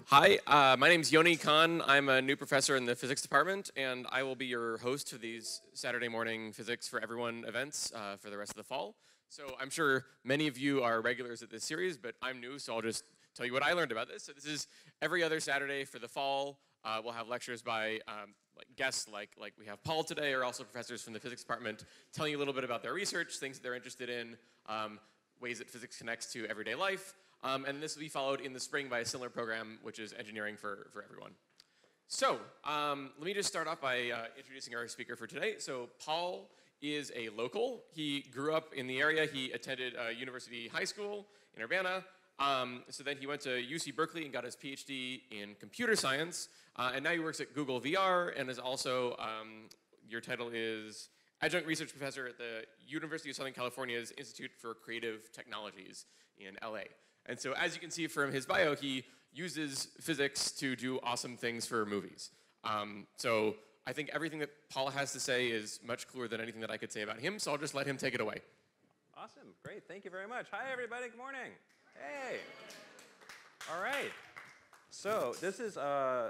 Hi, my name's Yoni Khan. I'm a new professor in the physics department, and I will be your host for these Saturday morning Physics for Everyone events for the rest of the fall. So I'm sure many of you are regulars at this series, but I'm new, so I'll just tell you what I learned about this. So this is every other Saturday for the fall. We'll have lectures by guests like we have Paul today, or also professors from the physics department telling you a little bit about their research, things that they're interested in, ways that physics connects to everyday life. And this will be followed in the spring by a similar program, which is engineering for everyone. So let me just start off by introducing our speaker for today. So Paul is a local. He grew up in the area. He attended University High School in Urbana. So then he went to UC Berkeley and got his PhD in computer science. And now he works at Google VR and is also, your title is Adjunct Research Professor at the University of Southern California's Institute for Creative Technologies in LA. And so as you can see from his bio, he uses physics to do awesome things for movies. So I think everything that Paul has to say is much cooler than anything that I could say about him, so I'll just let him take it away. Awesome, great, thank you very much. Hi everybody, good morning. Hey. All right. So this is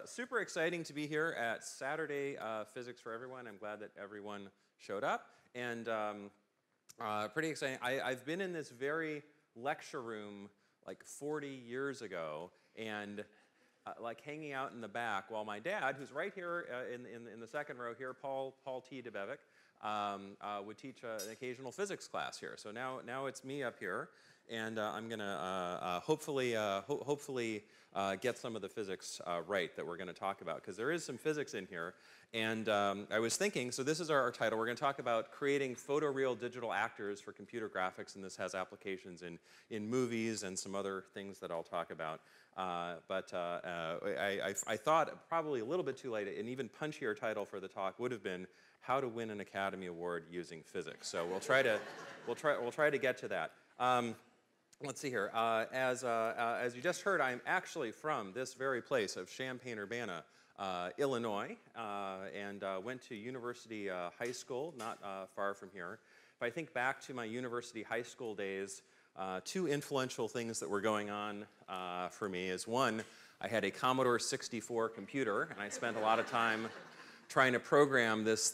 super exciting to be here at Saturday Physics for Everyone. I'm glad that everyone showed up. And pretty exciting. I've been in this very lecture room like 40 years ago, and like hanging out in the back while my dad, who's right here in the second row here, Paul T. Debevec, would teach an occasional physics class here. So now it's me up here, and I'm going to hopefully get some of the physics right that we're going to talk about, because there is some physics in here. And I was thinking, so this is our title. We're going to talk about creating photoreal digital actors for computer graphics, and this has applications in movies and some other things that I'll talk about. But I thought probably a little bit too late. An even punchier title for the talk would have been "How to Win an Academy Award Using Physics." So we'll try to get to that. Let's see here. As you just heard, I'm actually from this very place of Champaign-Urbana, Illinois, and went to University High School, not far from here. If I think back to my University High School days, two influential things that were going on for me is, one, I had a Commodore 64 computer, and I spent a lot of time trying to program this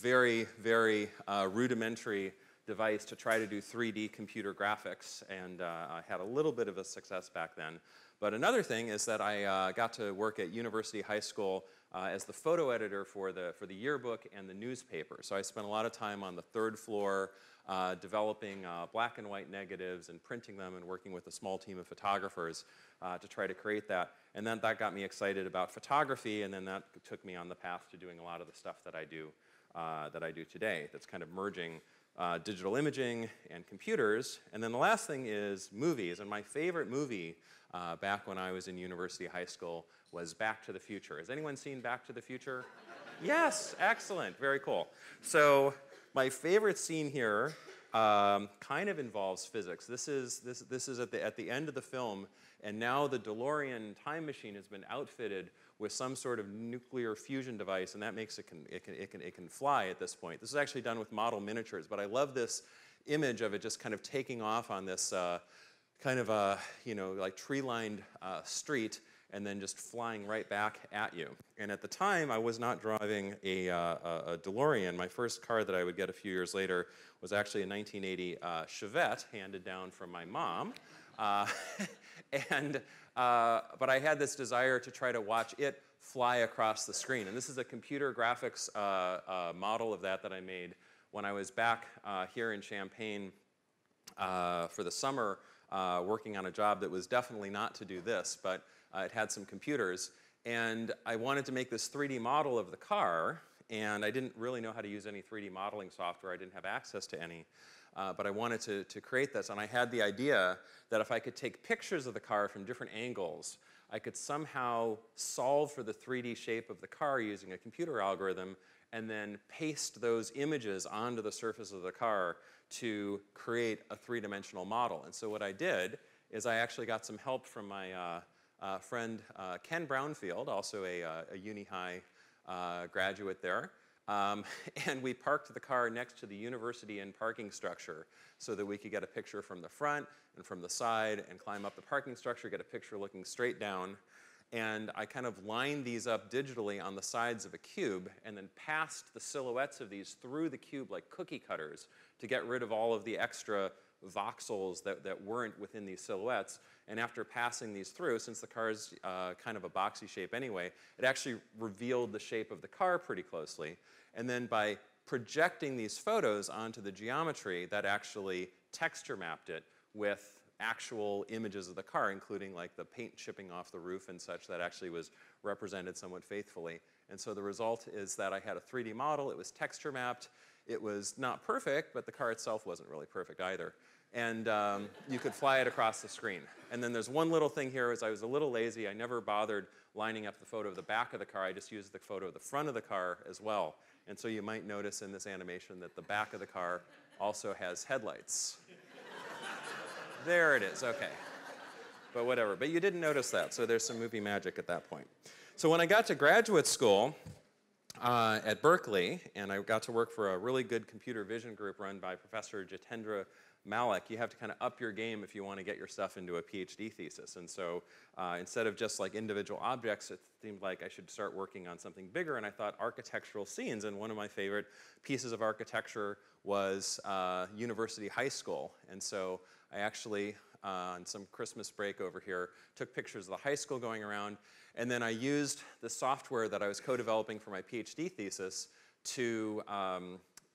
very, very rudimentary device to try to do 3D computer graphics, and I had a little bit of a success back then. But another thing is that I got to work at University High School as the photo editor for the yearbook and the newspaper. So I spent a lot of time on the third floor developing black and white negatives and printing them, and working with a small team of photographers to try to create that. And then that got me excited about photography, and then that took me on the path to doing a lot of the stuff that I do today, that's kind of merging digital imaging and computers. And then the last thing is movies. And my favorite movie back when I was in University High School was Back to the Future. Has anyone seen Back to the Future? Yes, excellent, very cool. So my favorite scene here kind of involves physics. This is at the end of the film, and now the DeLorean time machine has been outfitted with some sort of nuclear fusion device, and that makes it can fly at this point. This is actually done with model miniatures, but I love this image of it just kind of taking off on this kind of like tree-lined street, and then just flying right back at you. And at the time, I was not driving a DeLorean. My first car that I would get a few years later was actually a 1980 Chevette, handed down from my mom. But I had this desire to try to watch it fly across the screen. And this is a computer graphics model of that I made when I was back here in Champaign for the summer, working on a job that was definitely not to do this, but it had some computers. And I wanted to make this 3D model of the car, and I didn't really know how to use any 3D modeling software. I didn't have access to any. But I wanted to create this, and I had the idea that if I could take pictures of the car from different angles, I could somehow solve for the 3D shape of the car using a computer algorithm, and then paste those images onto the surface of the car to create a three-dimensional model. And so what I did is I actually got some help from my friend Ken Brownfield, also a Uni High graduate there. And we parked the car next to the university and parking structure so that we could get a picture from the front and from the side and climb up the parking structure, get a picture looking straight down. And I kind of lined these up digitally on the sides of a cube and then passed the silhouettes of these through the cube like cookie cutters to get rid of all of the extra voxels that weren't within these silhouettes. And after passing these through, since the car is kind of a boxy shape anyway, it actually revealed the shape of the car pretty closely. And then by projecting these photos onto the geometry, that actually texture mapped it with actual images of the car, including like the paint chipping off the roof and such that actually was represented somewhat faithfully. And so the result is that I had a 3D model. It was texture mapped. It was not perfect, but the car itself wasn't really perfect either. And you could fly it across the screen. And then there's one little thing here is I was a little lazy. I never bothered lining up the photo of the back of the car. I just used the photo of the front of the car as well. And so you might notice in this animation that the back of the car also has headlights. There it is, okay. But whatever, but you didn't notice that, so there's some movie magic at that point. So when I got to graduate school at Berkeley, and I got to work for a really good computer vision group run by Professor Jitendra Malik, you have to kind of up your game if you want to get your stuff into a PhD thesis. And so instead of just like individual objects, it seemed like I should start working on something bigger, and I thought architectural scenes, and one of my favorite pieces of architecture was University High School. And so I actually, on some Christmas break over here, took pictures of the high school going around, and then I used the software that I was co-developing for my PhD thesis to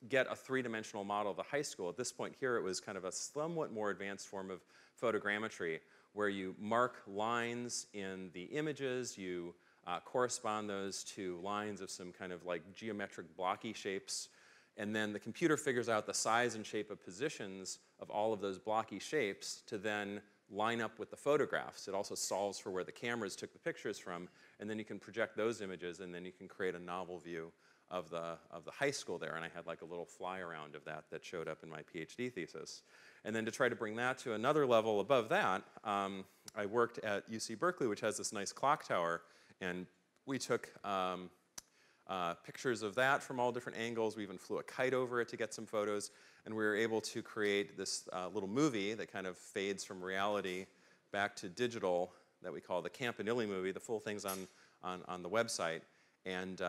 get a three-dimensional model of the high school. At this point here, it was kind of a somewhat more advanced form of photogrammetry, where you mark lines in the images, you correspond those to lines of some kind of like geometric blocky shapes, and then the computer figures out the size and shape of positions of all of those blocky shapes to then line up with the photographs. It also solves for where the cameras took the pictures from, and then you can project those images, and then you can create a novel view of the high school there. And I had like a little fly around of that showed up in my PhD thesis. And then to try to bring that to another level above that, I worked at UC Berkeley, which has this nice clock tower, and we took pictures of that from all different angles. We even flew a kite over it to get some photos, and we were able to create this little movie that kind of fades from reality back to digital that we call the Campanile movie. The full thing's on the website, and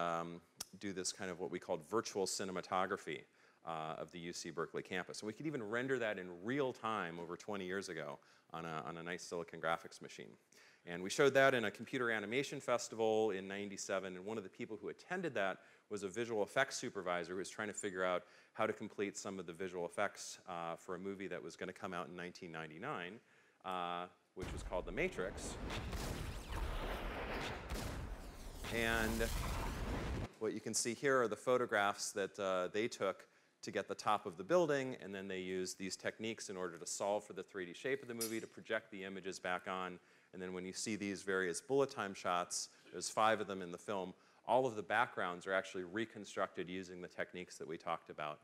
do this kind of what we called virtual cinematography of the UC Berkeley campus. So we could even render that in real time over 20 years ago on a nice Silicon Graphics machine. And we showed that in a computer animation festival in '97, and one of the people who attended that was a visual effects supervisor who was trying to figure out how to complete some of the visual effects for a movie that was going to come out in 1999, which was called The Matrix. And what you can see here are the photographs that they took to get the top of the building, and then they used these techniques in order to solve for the 3D shape of the movie, to project the images back on. And then when you see these various bullet time shots, there's 5 of them in the film, all of the backgrounds are actually reconstructed using the techniques that we talked about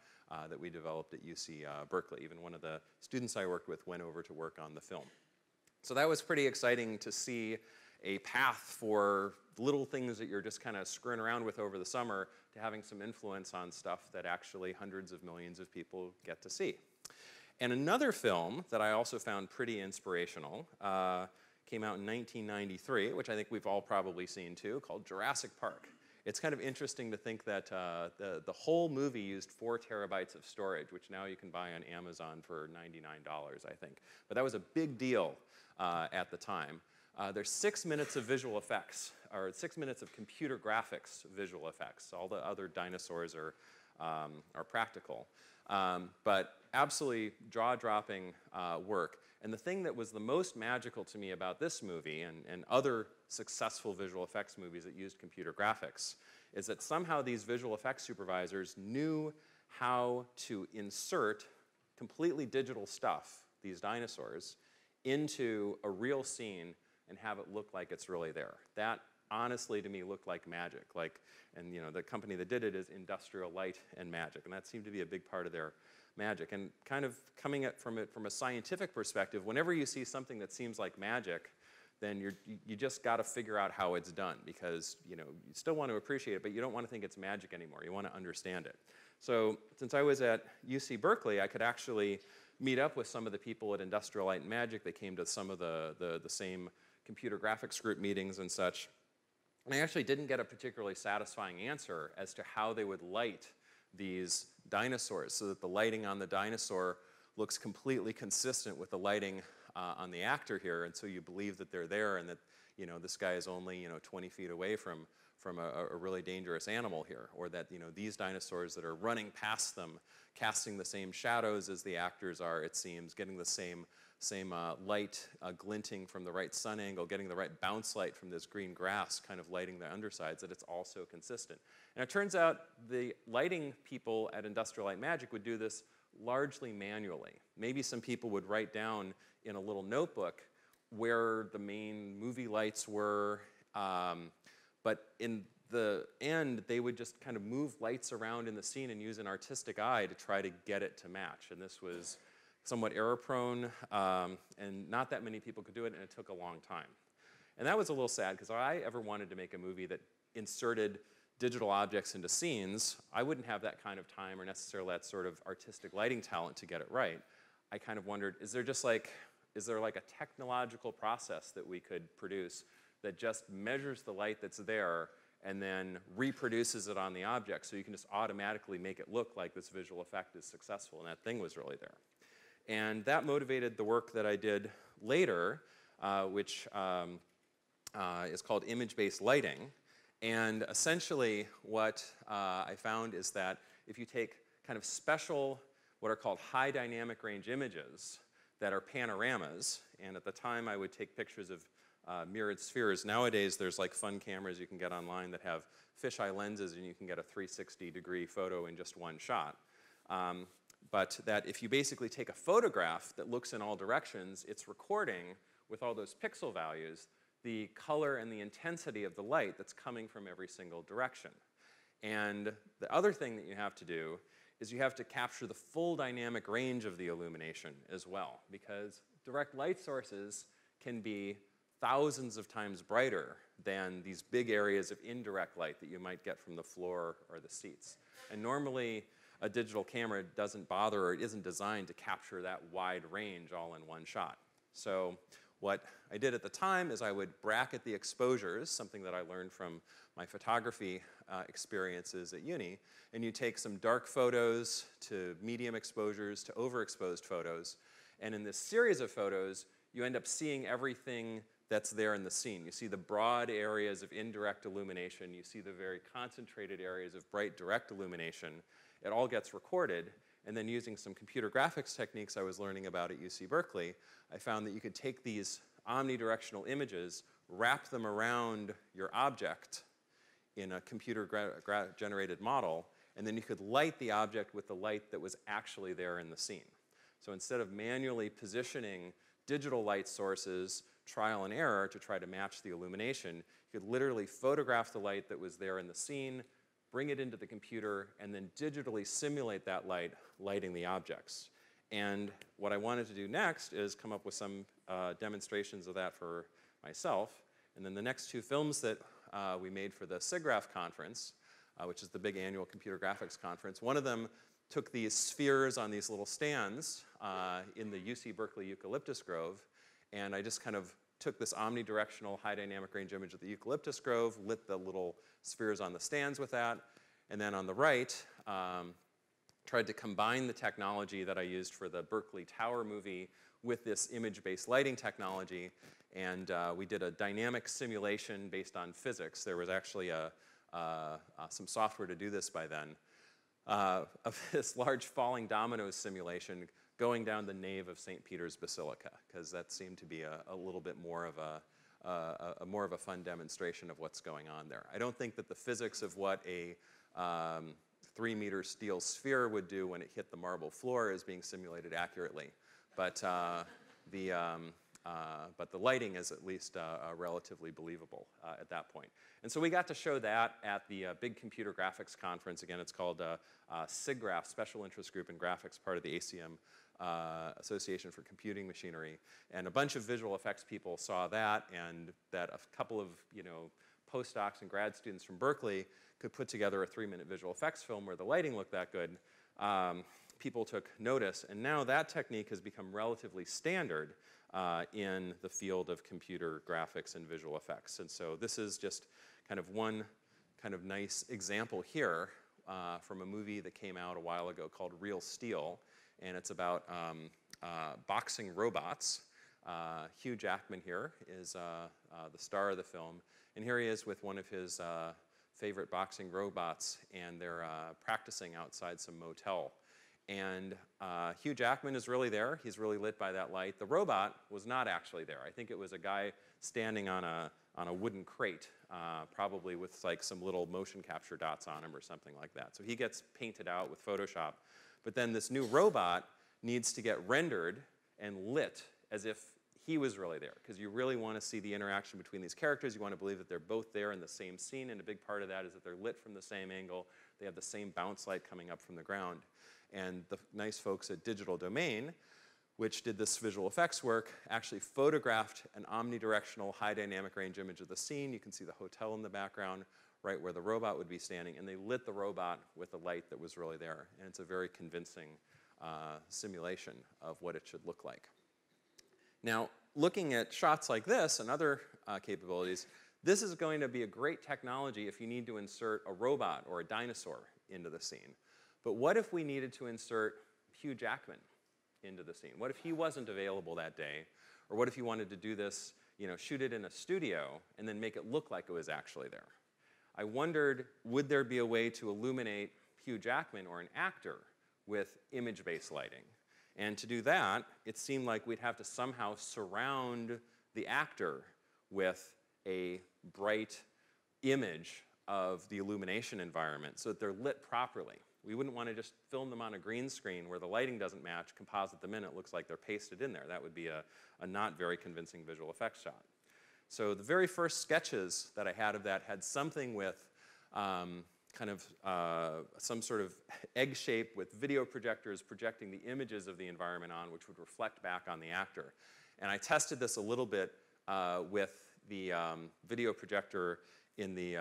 that we developed at UC Berkeley. Even one of the students I worked with went over to work on the film. So that was pretty exciting to see a path for little things that you're just kind of screwing around with over the summer to having some influence on stuff that actually hundreds of millions of people get to see. And another film that I also found pretty inspirational came out in 1993, which I think we've all probably seen too, called Jurassic Park. It's kind of interesting to think that the whole movie used 4 terabytes of storage, which now you can buy on Amazon for $99, I think. But that was a big deal at the time. There's 6 minutes of visual effects, or 6 minutes of computer graphics visual effects. All the other dinosaurs are practical. But absolutely jaw-dropping work. And the thing that was the most magical to me about this movie and other successful visual effects movies that used computer graphics is that somehow these visual effects supervisors knew how to insert completely digital stuff, these dinosaurs, into a real scene and have it look like it's really there. That honestly to me looked like magic. And you know, the company that did it is Industrial Light and Magic, and that seemed to be a big part of their magic. And kind of coming at from a scientific perspective, whenever you see something that seems like magic, then you just got to figure out how it's done, because you know, you still want to appreciate it, but you don't want to think it's magic anymore. You want to understand it. So since I was at UC Berkeley, I could actually meet up with some of the people at Industrial Light and Magic. They came to some of the same computer graphics group meetings and such. And I actually didn't get a particularly satisfying answer as to how they would light these dinosaurs so that the lighting on the dinosaur looks completely consistent with the lighting on the actor here, and so you believe that they're there and that this guy is only 20 feet away from a really dangerous animal here, or that these dinosaurs that are running past them, casting the same shadows as the actors are, it seems, getting the same light glinting from the right sun angle, getting the right bounce light from this green grass kind of lighting the undersides, that it's also consistent. And it turns out the lighting people at Industrial Light Magic would do this largely manually. Maybe some people would write down in a little notebook where the main movie lights were, but in the end, they would just kind of move lights around in the scene and use an artistic eye to try to get it to match. And this was somewhat error-prone, and not that many people could do it, and it took a long time. And that was a little sad, because if I ever wanted to make a movie that inserted digital objects into scenes, I wouldn't have that kind of time or necessarily that sort of artistic lighting talent to get it right. I kind of wondered, is there like a technological process that we could produce that just measures the light that's there and then reproduces it on the object, so you can just automatically make it look like this visual effect is successful, and that thing was really there. And that motivated the work that I did later, which is called image-based lighting. And essentially what I found is that if you take kind of special, what are called high dynamic range images that are panoramas, and at the time I would take pictures of mirrored spheres. Nowadays there's like fun cameras you can get online that have fisheye lenses, and you can get a 360-degree photo in just one shot. But that if you basically take a photograph that looks in all directions, it's recording with all those pixel values the color and the intensity of the light that's coming from every single direction. And the other thing that you have to do is you have to capture the full dynamic range of the illumination as well, because direct light sources can be thousands of times brighter than these big areas of indirect light that you might get from the floor or the seats. And normally, a digital camera doesn't bother, or it isn't designed to capture that wide range all in one shot. So what I did at the time is I would bracket the exposures, something that I learned from my photography experiences at uni, and you take some dark photos to medium exposures to overexposed photos, and in this series of photos, you end up seeing everything that's there in the scene. You see the broad areas of indirect illumination, you see the very concentrated areas of bright direct illumination. It all gets recorded, and then using some computer graphics techniques I was learning about at UC Berkeley, I found that you could take these omnidirectional images, wrap them around your object in a computer-generated model, and then you could light the object with the light that was actually there in the scene. So instead of manually positioning digital light sources, trial and error, to try to match the illumination, you could literally photograph the light that was there in the scene, bring it into the computer, and then digitally simulate that light, lighting the objects. And what I wanted to do next is come up with some demonstrations of that for myself. And then the next two films that we made for the SIGGRAPH conference, which is the big annual computer graphics conference, one of them took these spheres on these little stands in the UC Berkeley eucalyptus grove, and I just kind of took this omnidirectional high dynamic range image of the eucalyptus grove, lit the little spheres on the stands with that, and then on the right, tried to combine the technology that I used for the Berkeley Tower movie with this image-based lighting technology, and we did a dynamic simulation based on physics. There was actually some software to do this by then, of this large falling dominoes simulation going down the nave of St. Peter's Basilica, because that seemed to be a little bit more of a fun demonstration of what's going on there. I don't think that the physics of what a 3-meter steel sphere would do when it hit the marble floor is being simulated accurately, but the lighting is at least relatively believable at that point. And so we got to show that at the big computer graphics conference. Again, it's called SIGGRAPH, Special Interest Group in Graphics, part of the ACM Association for Computing Machinery. And a bunch of visual effects people saw that, and that a couple of postdocs and grad students from Berkeley could put together a 3-minute visual effects film where the lighting looked that good. People took notice, and now that technique has become relatively standard in the field of computer graphics and visual effects. And so this is just kind of one kind of nice example here from a movie that came out a while ago called Real Steel. And it's about boxing robots. Hugh Jackman here is the star of the film. And here he is with one of his favorite boxing robots, and they're practicing outside some motel. And Hugh Jackman is really there. He's really lit by that light. The robot was not actually there. I think it was a guy standing on a wooden crate, probably with like some little motion capture dots on him or something like that. So he gets painted out with Photoshop. But then this new robot needs to get rendered and lit as if he was really there, because you really want to see the interaction between these characters. You want to believe that they're both there in the same scene, and a big part of that is that they're lit from the same angle. They have the same bounce light coming up from the ground. And the nice folks at Digital Domain, which did this visual effects work, actually photographed an omnidirectional high dynamic range image of the scene. You can see the hotel in the background, right where the robot would be standing, and they lit the robot with the light that was really there. And it's a very convincing simulation of what it should look like. Now, looking at shots like this and other capabilities, this is going to be a great technology if you need to insert a robot or a dinosaur into the scene. But what if we needed to insert Hugh Jackman into the scene? What if he wasn't available that day? Or what if you wanted to do this, shoot it in a studio and then make it look like it was actually there? I wondered, would there be a way to illuminate Hugh Jackman or an actor with image-based lighting? And to do that, it seemed like we'd have to somehow surround the actor with a bright image of the illumination environment so that they're lit properly. We wouldn't want to just film them on a green screen where the lighting doesn't match, composite them in, it looks like they're pasted in there. That would be a not very convincing visual effects shot. So the very first sketches that I had of that had something with some sort of egg shape with video projectors projecting the images of the environment on, which would reflect back on the actor. And I tested this a little bit with the video projector in the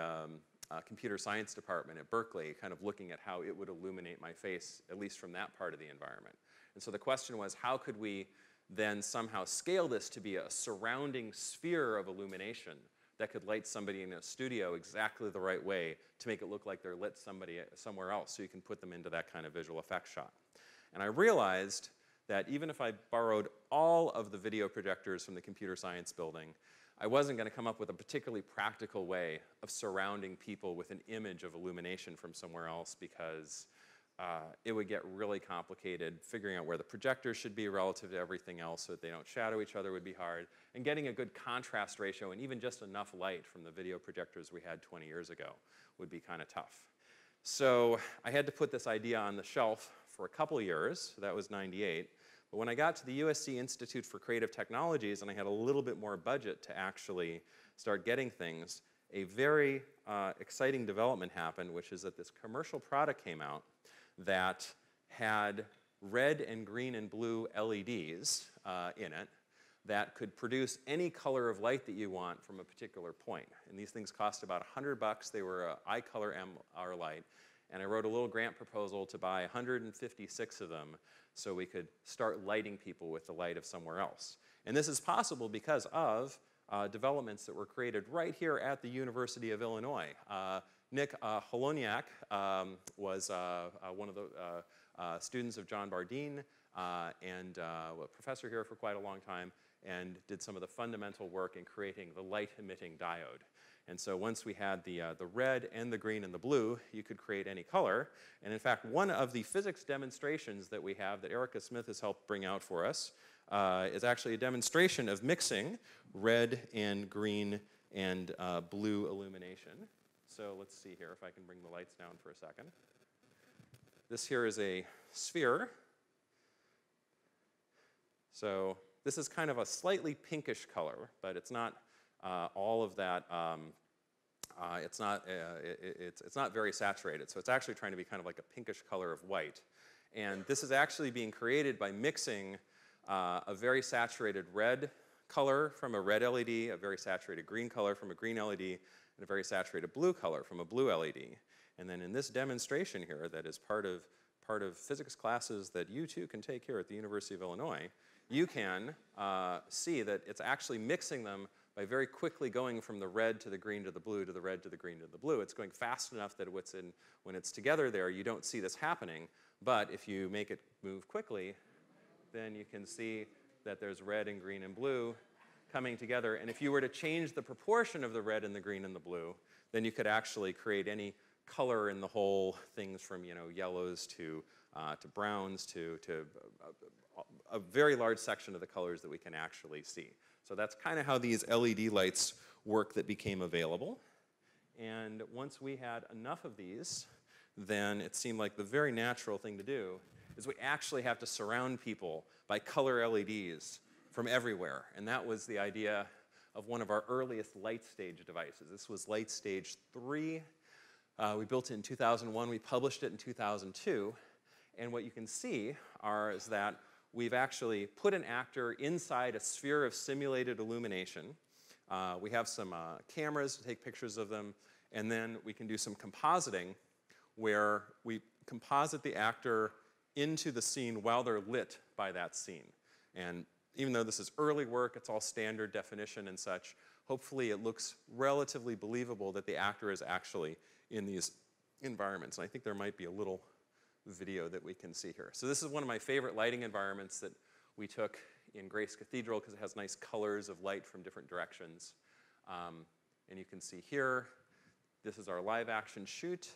computer science department at Berkeley, kind of looking at how it would illuminate my face, at least from that part of the environment. And so the question was, how could we then somehow scale this to be a surrounding sphere of illumination that could light somebody in a studio exactly the right way to make it look like they're lit somewhere else, so you can put them into that kind of visual effects shot. And I realized that even if I borrowed all of the video projectors from the computer science building, I wasn't going to come up with a particularly practical way of surrounding people with an image of illumination from somewhere else, because it would get really complicated. Figuring out where the projectors should be relative to everything else so that they don't shadow each other would be hard. And getting a good contrast ratio and even just enough light from the video projectors we had 20 years ago would be kind of tough. So I had to put this idea on the shelf for a couple years. So that was '98. But when I got to the USC Institute for Creative Technologies and I had a little bit more budget to actually start getting things, a very exciting development happened, which is that this commercial product came out that had red and green and blue LEDs in it that could produce any color of light that you want from a particular point. And these things cost about $100. They were iColor MR light. And I wrote a little grant proposal to buy 156 of them so we could start lighting people with the light of somewhere else. And this is possible because of developments that were created right here at the University of Illinois. Nick Holoniak was one of the students of John Bardeen and a professor here for quite a long time, and did some of the fundamental work in creating the light-emitting diode. And so once we had the red and the green and the blue, you could create any color. And in fact, one of the physics demonstrations that we have that Erica Smith has helped bring out for us is actually a demonstration of mixing red and green and blue illumination. So let's see here if I can bring the lights down for a second. This here is a sphere. So this is kind of a slightly pinkish color, but it's not all of that. It's not very saturated. So it's actually trying to be kind of like a pinkish color of white. And this is actually being created by mixing a very saturated red color from a red LED, a very saturated green color from a green LED, and a very saturated blue color from a blue LED. And then in this demonstration here that is part of physics classes that you too can take here at the University of Illinois, you can see that it's actually mixing them by very quickly going from the red to the green to the blue to the red to the green to the blue. It's going fast enough that when it's together there, you don't see this happening. But if you make it move quickly, then you can see that there's red and green and blue coming together. And if you were to change the proportion of the red and the green and the blue, then you could actually create any color in the whole, things from yellows to browns to a very large section of the colors that we can actually see. So that's kind of how these LED lights work that became available. And once we had enough of these, then it seemed like the very natural thing to do is we actually have to surround people by color LEDs from everywhere. And that was the idea of one of our earliest light stage devices. This was light stage 3. We built it in 2001. We published it in 2002. And what you can see is that we've actually put an actor inside a sphere of simulated illumination. We have some cameras to take pictures of them. And then we can do some compositing where we composite the actor into the scene while they're lit by that scene. And even though this is early work, it's all standard definition and such, hopefully it looks relatively believable that the actor is actually in these environments. And I think there might be a little video that we can see here. So this is one of my favorite lighting environments that we took in Grace Cathedral because it has nice colors of light from different directions. And you can see here, this is our live action shoot.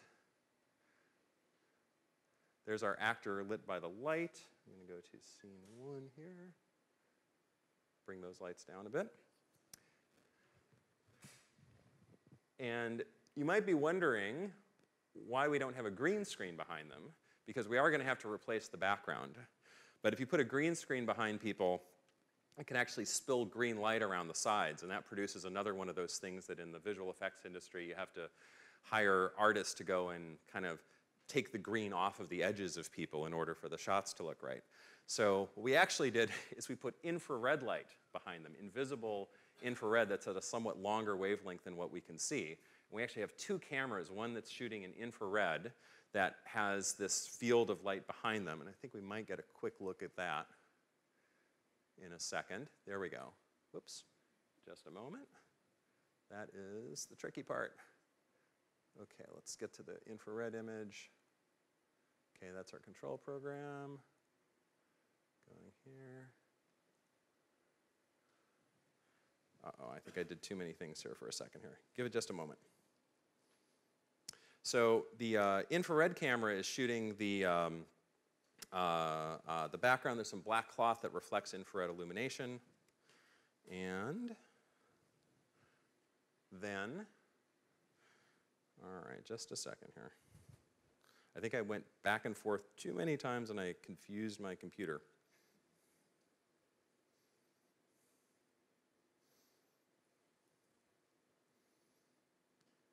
There's our actor lit by the light. I'm going to go to scene 1 here. Bring those lights down a bit. And you might be wondering why we don't have a green screen behind them, because we are going to have to replace the background. But if you put a green screen behind people, it can actually spill green light around the sides, and that produces another one of those things that in the visual effects industry you have to hire artists to go and kind of take the green off of the edges of people in order for the shots to look right. So what we actually did is we put infrared light behind them, invisible infrared that's at a somewhat longer wavelength than what we can see. And we actually have 2 cameras, one that's shooting in infrared that has this field of light behind them. And I think we might get a quick look at that in a second. There we go. Whoops, just a moment. That is the tricky part. Okay, let's get to the infrared image. Okay, that's our control program. Going here. Uh-oh, I think I did too many things here for a second here. Give it just a moment. So the infrared camera is shooting the background. There's some black cloth that reflects infrared illumination. And then, all right, just a second here. I think I went back and forth too many times and I confused my computer.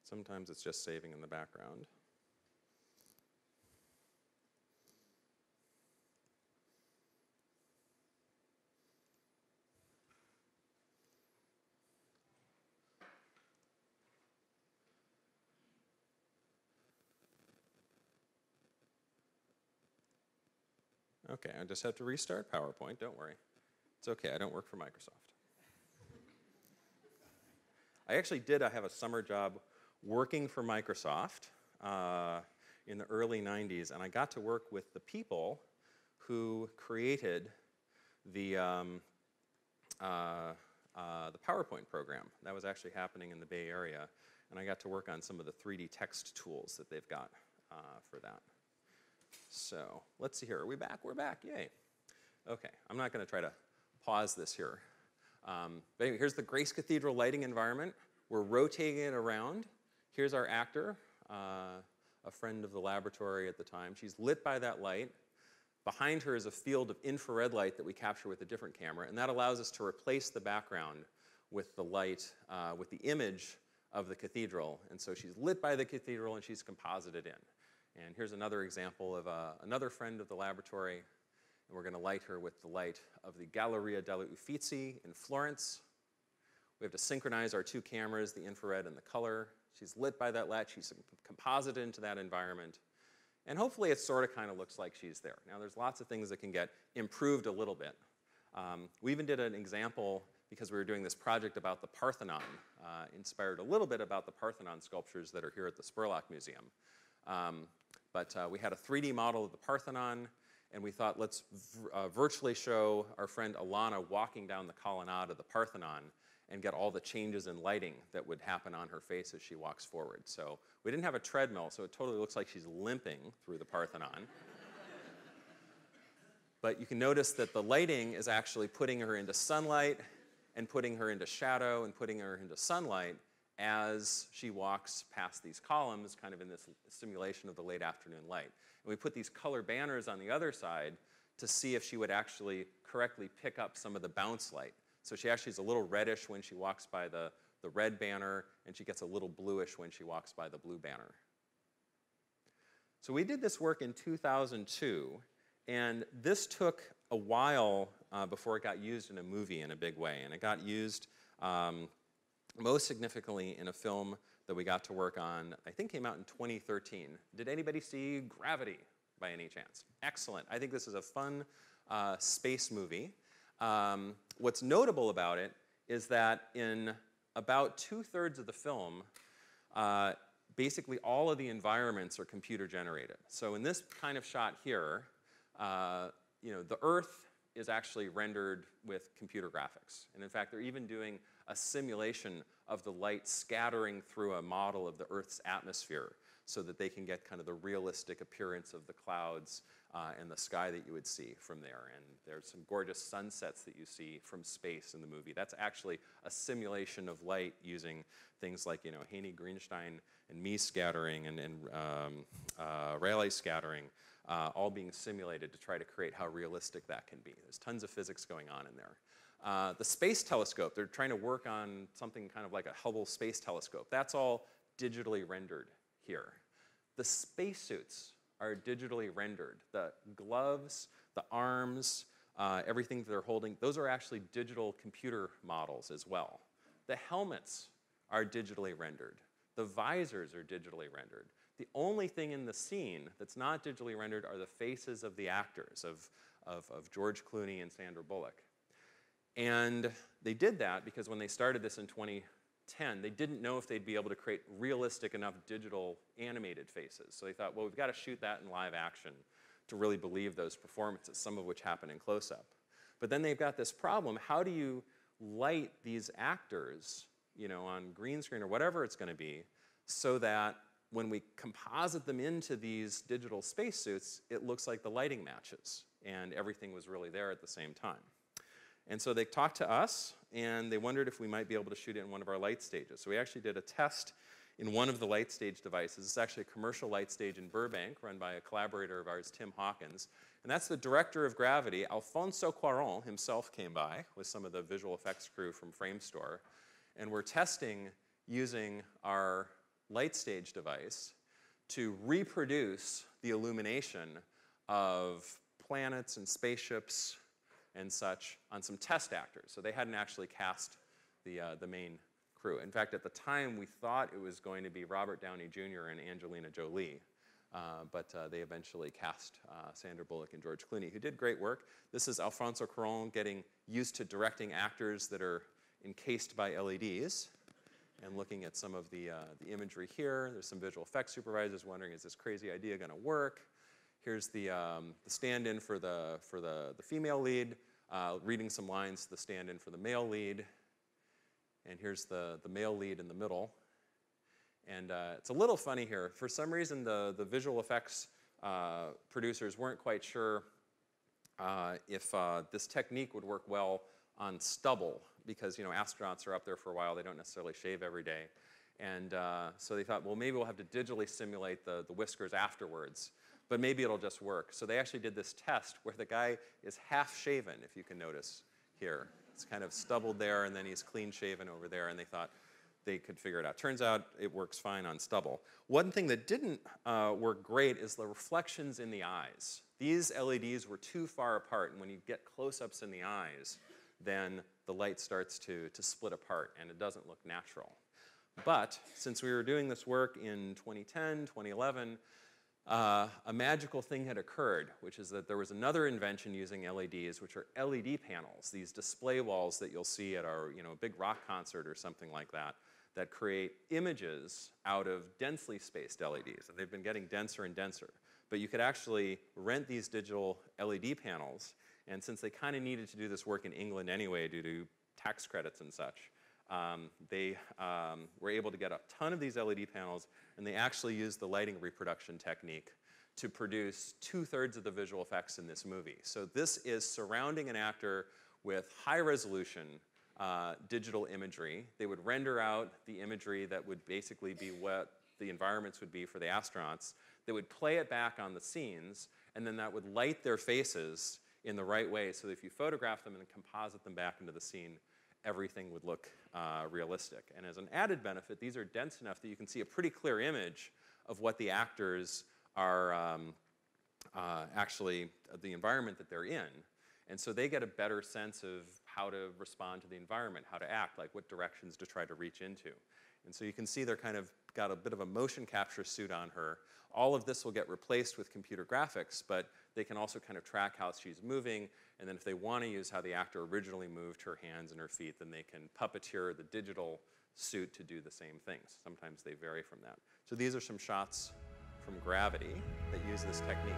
Sometimes it's just saving in the background. Okay, I just have to restart PowerPoint, don't worry. It's okay, I don't work for Microsoft. I actually did have a summer job working for Microsoft in the early 90s, and I got to work with the people who created the PowerPoint program. That was actually happening in the Bay Area, and I got to work on some of the 3D text tools that they've got for that. So let's see here. Are we back? We're back. Yay. Okay. I'm not going to try to pause this here. But anyway, here's the Grace Cathedral lighting environment. We're rotating it around. Here's our actor, a friend of the laboratory at the time. She's lit by that light. Behind her is a field of infrared light that we capture with a different camera, and that allows us to replace the background with the light, with the image of the cathedral. And so she's lit by the cathedral and she's composited in. And here's another example of another friend of the laboratory, and we're going to light her with the light of the Galleria degli Uffizi in Florence. We have to synchronize our 2 cameras, the infrared and the color. She's lit by that light. She's composited into that environment. And hopefully it sort of kind of looks like she's there. Now there's lots of things that can get improved a little bit. We even did an example because we were doing this project about the Parthenon, inspired a little bit about the Parthenon sculptures that are here at the Spurlock Museum. But we had a 3D model of the Parthenon, and we thought, let's virtually show our friend Alana walking down the colonnade of the Parthenon and get all the changes in lighting that would happen on her face as she walks forward. So we didn't have a treadmill, so it totally looks like she's limping through the Parthenon. But you can notice that the lighting is actually putting her into sunlight and putting her into shadow and putting her into sunlight as she walks past these columns, kind of in this simulation of the late afternoon light. And we put these color banners on the other side to see if she would actually correctly pick up some of the bounce light. So she actually is a little reddish when she walks by the red banner, and she gets a little bluish when she walks by the blue banner. So we did this work in 2002, and this took a while before it got used in a movie in a big way. And it got used most significantly in a film that we got to work on, I think came out in 2013. Did anybody see Gravity by any chance? Excellent. I think this is a fun space movie. What's notable about it is that in about 2/3 of the film, basically all of the environments are computer generated. So in this kind of shot here, the Earth is actually rendered with computer graphics. And in fact, they're even doing a simulation of the light scattering through a model of the Earth's atmosphere so that they can get kind of the realistic appearance of the clouds and the sky that you would see from there. And there's some gorgeous sunsets that you see from space in the movie. That's actually a simulation of light using things like, Haney, Greenstein, and Mies scattering and Rayleigh scattering, all being simulated to try to create how realistic that can be. There's tons of physics going on in there. The Space Telescope, they're trying to work on something kind of like a Hubble Space Telescope. That's all digitally rendered here. The spacesuits are digitally rendered. The gloves, the arms, everything that they're holding, those are actually digital computer models as well. The helmets are digitally rendered. The visors are digitally rendered. The only thing in the scene that's not digitally rendered are the faces of the actors, of George Clooney and Sandra Bullock. And they did that because when they started this in 2010, they didn't know if they'd be able to create realistic enough digital animated faces. So they thought, well, we've got to shoot that in live action to really believe those performances, some of which happen in close-up. But then they've got this problem. How do you light these actors, on green screen or whatever it's going to be, so that when we composite them into these digital spacesuits, it looks like the lighting matches, and everything was really there at the same time. And so they talked to us, and they wondered if we might be able to shoot it in one of our light stages. So we actually did a test in one of the light stage devices. It's actually a commercial light stage in Burbank, run by a collaborator of ours, Tim Hawkins. And that's the director of Gravity. Alfonso Cuarón himself came by with some of the visual effects crew from Framestore. And we're testing using our light stage device to reproduce the illumination of planets and spaceships and such on some test actors. So they hadn't actually cast the main crew. In fact, at the time, we thought it was going to be Robert Downey Jr. and Angelina Jolie, but they eventually cast Sandra Bullock and George Clooney, who did great work. This is Alfonso Cuarón getting used to directing actors that are encased by LEDs and looking at some of the imagery here. There's some visual effects supervisors wondering, is this crazy idea going to work? Here's the stand-in for the female lead, reading some lines to the stand-in for the male lead. And here's the male lead in the middle. And it's a little funny here. For some reason, the visual effects producers weren't quite sure if this technique would work well on stubble, because astronauts are up there for a while. They don't necessarily shave every day. And so they thought, well, maybe we'll have to digitally simulate the whiskers afterwards, but maybe it'll just work. So they actually did this test where the guy is half shaven, if you can notice here. It's kind of stubbled there, and then he's clean shaven over there, and they thought they could figure it out. Turns out it works fine on stubble. One thing that didn't work great is the reflections in the eyes. These LEDs were too far apart, and when you get close-ups in the eyes, then the light starts to split apart, and it doesn't look natural. But since we were doing this work in 2010, 2011, a magical thing had occurred, which is that there was another invention using LEDs, which are LED panels, these display walls that you'll see at our big rock concert or something like that, that create images out of densely spaced LEDs. And they've been getting denser and denser. But you could actually rent these digital LED panels, and since they kind of needed to do this work in England anyway due to tax credits and such, they were able to get a ton of these LED panels, and they actually used the lighting reproduction technique to produce 2/3 of the visual effects in this movie. So this is surrounding an actor with high-resolution digital imagery. They would render out the imagery that would basically be what the environments would be for the astronauts. They would play it back on the scenes, and then that would light their faces in the right way so that if you photograph them and composite them back into the scene, everything would look realistic. And as an added benefit, these are dense enough that you can see a pretty clear image of what the actors are actually, the environment that they're in. And so they get a better sense of how to respond to the environment, how to act, like what directions to try to reach into. And so you can see they're kind of got a bit of a motion capture suit on her. All of this will get replaced with computer graphics, but they can also kind of track how she's moving. And then if they want to use how the actor originally moved her hands and her feet, then they can puppeteer the digital suit to do the same things. Sometimes they vary from that. So these are some shots from Gravity that use this technique.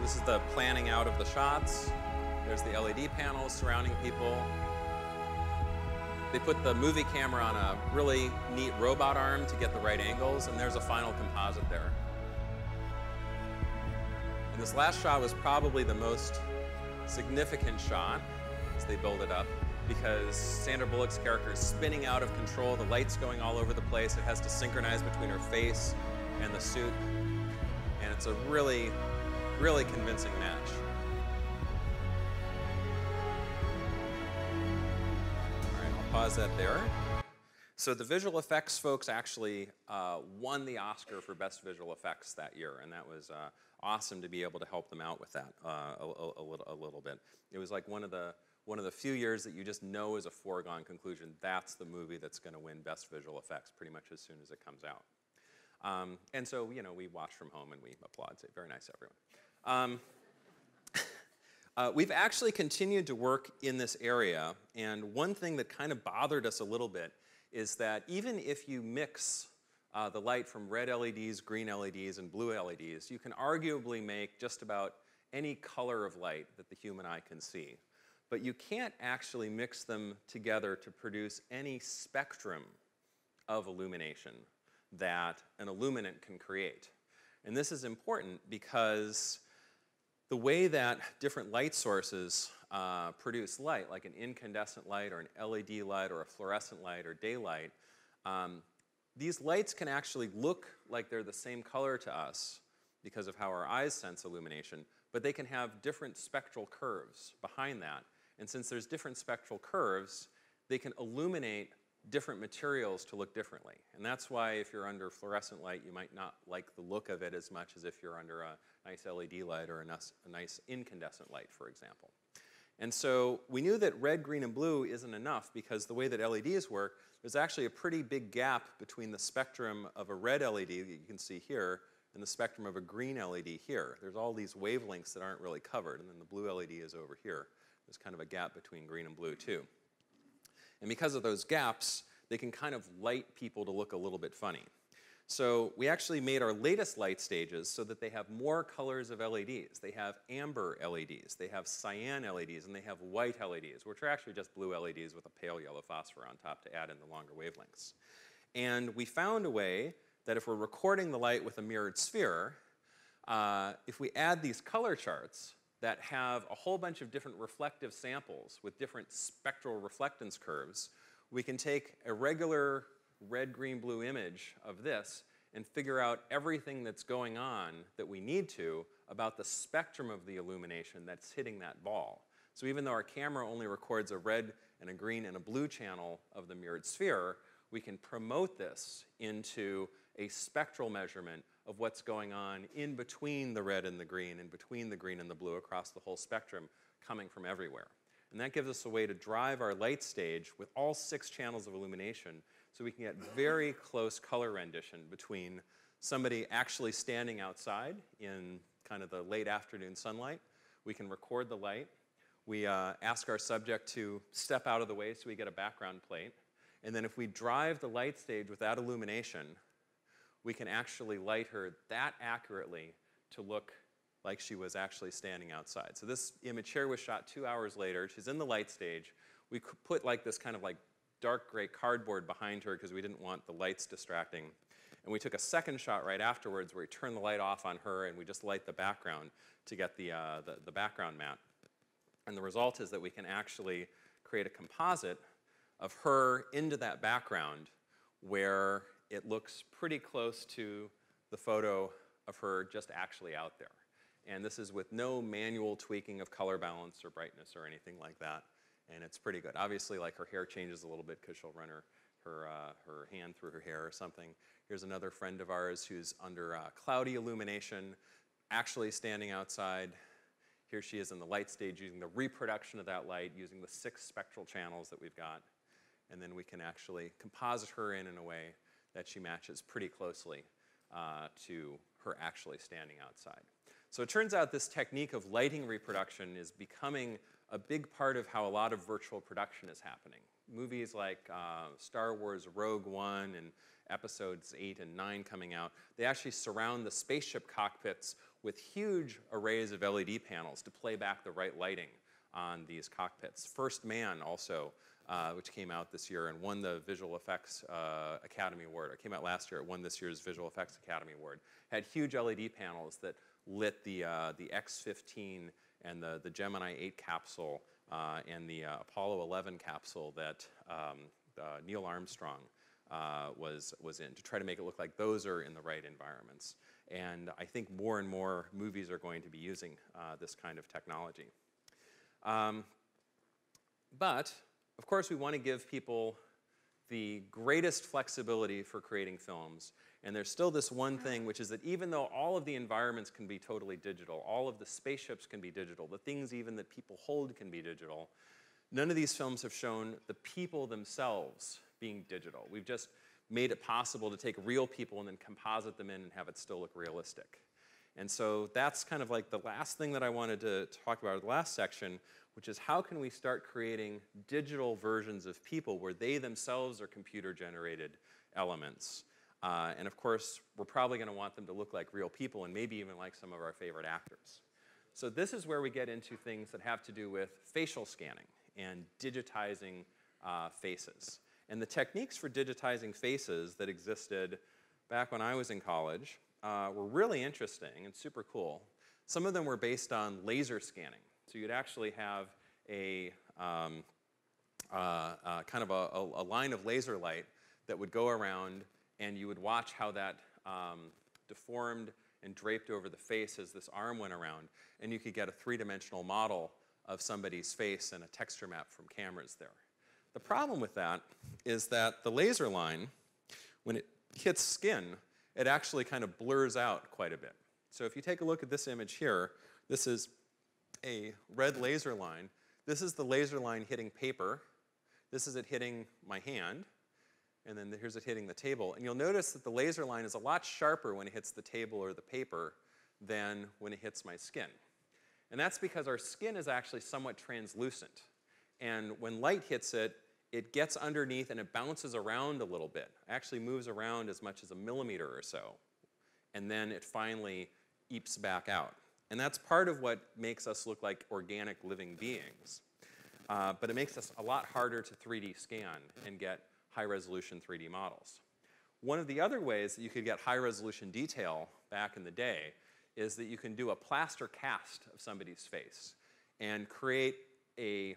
This is the planning out of the shots. There's the LED panels surrounding people. They put the movie camera on a really neat robot arm to get the right angles, and there's a final composite there. And this last shot was probably the most significant shot as they build it up, because Sandra Bullock's character is spinning out of control. The light's going all over the place. It has to synchronize between her face and the suit. And it's a really convincing match. All right, I'll pause that there. So the visual effects folks actually won the Oscar for Best Visual Effects that year, and that was awesome to be able to help them out with that a little bit. It was like one of the few years that you just know as a foregone conclusion that's the movie that's going to win Best Visual Effects pretty much as soon as it comes out. And so, we watch from home and we applaud, say, very nice, everyone. We've actually continued to work in this area, and one thing that kind of bothered us a little bit is that even if you mix the light from red LEDs, green LEDs, and blue LEDs, you can arguably make just about any color of light that the human eye can see. But you can't actually mix them together to produce any spectrum of illumination that an illuminant can create. And this is important because the way that different light sources produce light, like an incandescent light or an LED light or a fluorescent light or daylight, these lights can actually look like they're the same color to us because of how our eyes sense illumination, but they can have different spectral curves behind that. And since there's different spectral curves, they can illuminate different materials to look differently. And that's why if you're under fluorescent light, you might not like the look of it as much as if you're under a nice LED light or a nice incandescent light, for example. And so we knew that red, green, and blue isn't enough because the way that LEDs work, there's actually a pretty big gap between the spectrum of a red LED that you can see here and the spectrum of a green LED here. There's all these wavelengths that aren't really covered, and then the blue LED is over here. There's kind of a gap between green and blue, too. And because of those gaps, they can kind of light people to look a little bit funny. So we actually made our latest light stages so that they have more colors of LEDs. They have amber LEDs, they have cyan LEDs, and they have white LEDs, which are actually just blue LEDs with a pale yellow phosphor on top to add in the longer wavelengths. And we found a way that if we're recording the light with a mirrored sphere, if we add these color charts that have a whole bunch of different reflective samples with different spectral reflectance curves, we can take a regular red, green, blue image of this and figure out everything that's going on that we need to about the spectrum of the illumination that's hitting that ball. So even though our camera only records a red and a green and a blue channel of the mirrored sphere, we can promote this into a spectral measurement of what's going on in between the red and the green, in between the green and the blue, across the whole spectrum, coming from everywhere. And that gives us a way to drive our light stage with all 6 channels of illumination, so we can get very close color rendition between somebody actually standing outside in kind of the late afternoon sunlight. We can record the light. We ask our subject to step out of the way so we get a background plate. And then if we drive the light stage with that illumination, we can actually light her that accurately to look like she was actually standing outside. So this image here was shot 2 hours later. She's in the light stage. We put like this kind of like dark gray cardboard behind her because we didn't want the lights distracting. And we took a second shot right afterwards where we turn the light off on her and we just light the background to get the background matte. And the result is that we can actually create a composite of her into that background where it looks pretty close to the photo of her just actually out there. And this is with no manual tweaking of color balance or brightness or anything like that. And it's pretty good. Obviously, like her hair changes a little bit because she'll run her hand through her hair or something. Here's another friend of ours who's under cloudy illumination, actually standing outside. Here she is in the light stage using the reproduction of that light, using the 6 spectral channels that we've got. And then we can actually composite her in a way that she matches pretty closely to her actually standing outside. So it turns out this technique of lighting reproduction is becoming a big part of how a lot of virtual production is happening. Movies like Star Wars Rogue One and episodes 8 and 9 coming out, they actually surround the spaceship cockpits with huge arrays of LED panels to play back the right lighting on these cockpits. First Man also, which came out this year and won the Visual Effects Academy Award. It came out last year, it won this year's Visual Effects Academy Award. Had huge LED panels that lit the X-15 and the Gemini 8 capsule and the Apollo 11 capsule that Neil Armstrong was in, to try to make it look like those are in the right environments. And I think more and more movies are going to be using this kind of technology. But, of course, we want to give people the greatest flexibility for creating films. And there's still this one thing, which is that even though all of the environments can be totally digital, all of the spaceships can be digital, the things even that people hold can be digital, none of these films have shown the people themselves being digital. We've just made it possible to take real people and then composite them in and have it still look realistic. And so that's kind of like the last thing that I wanted to talk about in the last section, which is how can we start creating digital versions of people where they themselves are computer-generated elements. And of course, we're probably going to want them to look like real people and maybe even like some of our favorite actors. So this is where we get into things that have to do with facial scanning and digitizing faces. And the techniques for digitizing faces that existed back when I was in college were really interesting and super cool. Some of them were based on laser scanning. So you'd actually have a kind of a line of laser light that would go around, and you would watch how that deformed and draped over the face as this arm went around. And you could get a 3-dimensional model of somebody's face and a texture map from cameras there. The problem with that is that the laser line, when it hits skin, it actually kind of blurs out quite a bit. So if you take a look at this image here, this is a red laser line. This is the laser line hitting paper. This is it hitting my hand. And then here's it hitting the table. And you'll notice that the laser line is a lot sharper when it hits the table or the paper than when it hits my skin. And that's because our skin is actually somewhat translucent. And when light hits it, it gets underneath and it bounces around a little bit. It actually moves around as much as a millimeter or so. And then it finally eeps back out. And that's part of what makes us look like organic living beings. But it makes us a lot harder to 3D scan and get high-resolution 3D models. One of the other ways that you could get high-resolution detail back in the day is that you can do a plaster cast of somebody's face and create a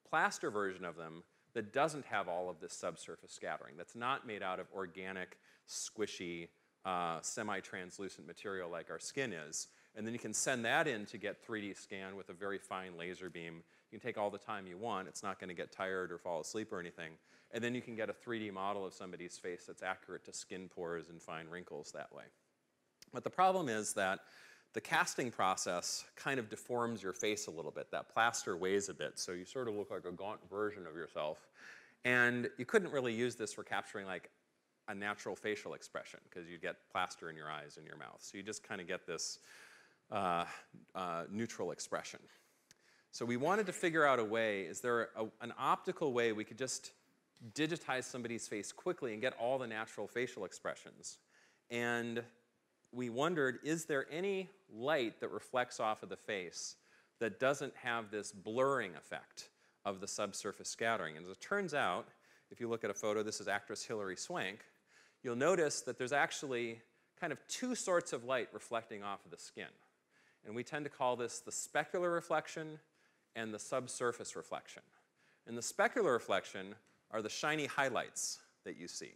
plaster version of them that doesn't have all of this subsurface scattering, that's not made out of organic, squishy, semi-translucent material like our skin is. And then you can send that in to get 3D scan with a very fine laser beam. You can take all the time you want. It's not going to get tired or fall asleep or anything. And then you can get a 3D model of somebody's face that's accurate to skin pores and fine wrinkles that way. But the problem is that the casting process kind of deforms your face a little bit. That plaster weighs a bit, so you sort of look like a gaunt version of yourself. And you couldn't really use this for capturing like a natural facial expression because you get plaster in your eyes and your mouth. So you just kind of get this neutral expression. So we wanted to figure out a way, is there an optical way we could just digitize somebody's face quickly and get all the natural facial expressions? And we wondered, is there any light that reflects off of the face that doesn't have this blurring effect of the subsurface scattering? And as it turns out, if you look at a photo, this is actress Hilary Swank, you'll notice that there's actually kind of two sorts of light reflecting off of the skin. And we tend to call this the specular reflection and the subsurface reflection. And the specular reflection are the shiny highlights that you see.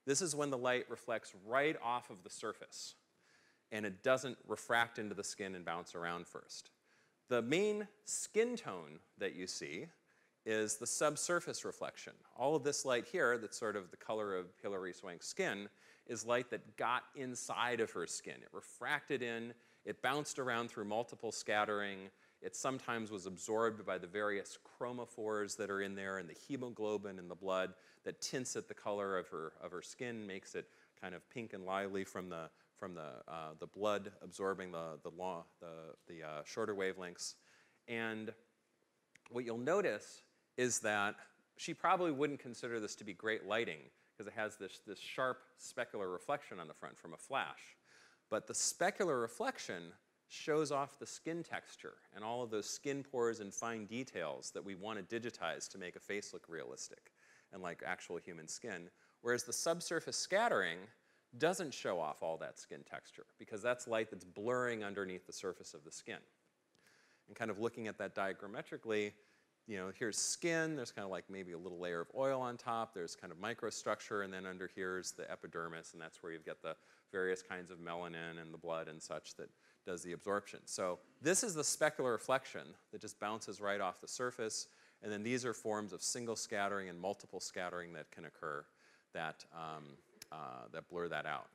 This is when the light reflects right off of the surface, and it doesn't refract into the skin and bounce around first. The main skin tone that you see is the subsurface reflection. All of this light here, that's sort of the color of Hilary Swank's skin, is light that got inside of her skin. It refracted in, it bounced around through multiple scattering. It sometimes was absorbed by the various chromophores that are in there and the hemoglobin in the blood that tints it the color of her skin, makes it kind of pink and lively from the blood absorbing the shorter wavelengths. And what you'll notice is that she probably wouldn't consider this to be great lighting because it has this sharp specular reflection on the front from a flash. But the specular reflection shows off the skin texture and all of those skin pores and fine details that we want to digitize to make a face look realistic and like actual human skin. Whereas the subsurface scattering doesn't show off all that skin texture because that's light that's blurring underneath the surface of the skin. And kind of looking at that diagrammetrically, you know, here's skin, there's kind of like maybe a little layer of oil on top, there's kind of microstructure, and then under here is the epidermis, and that's where you get the various kinds of melanin and the blood and such that does the absorption. So this is the specular reflection that just bounces right off the surface, and then these are forms of single scattering and multiple scattering that can occur that, that blur that out.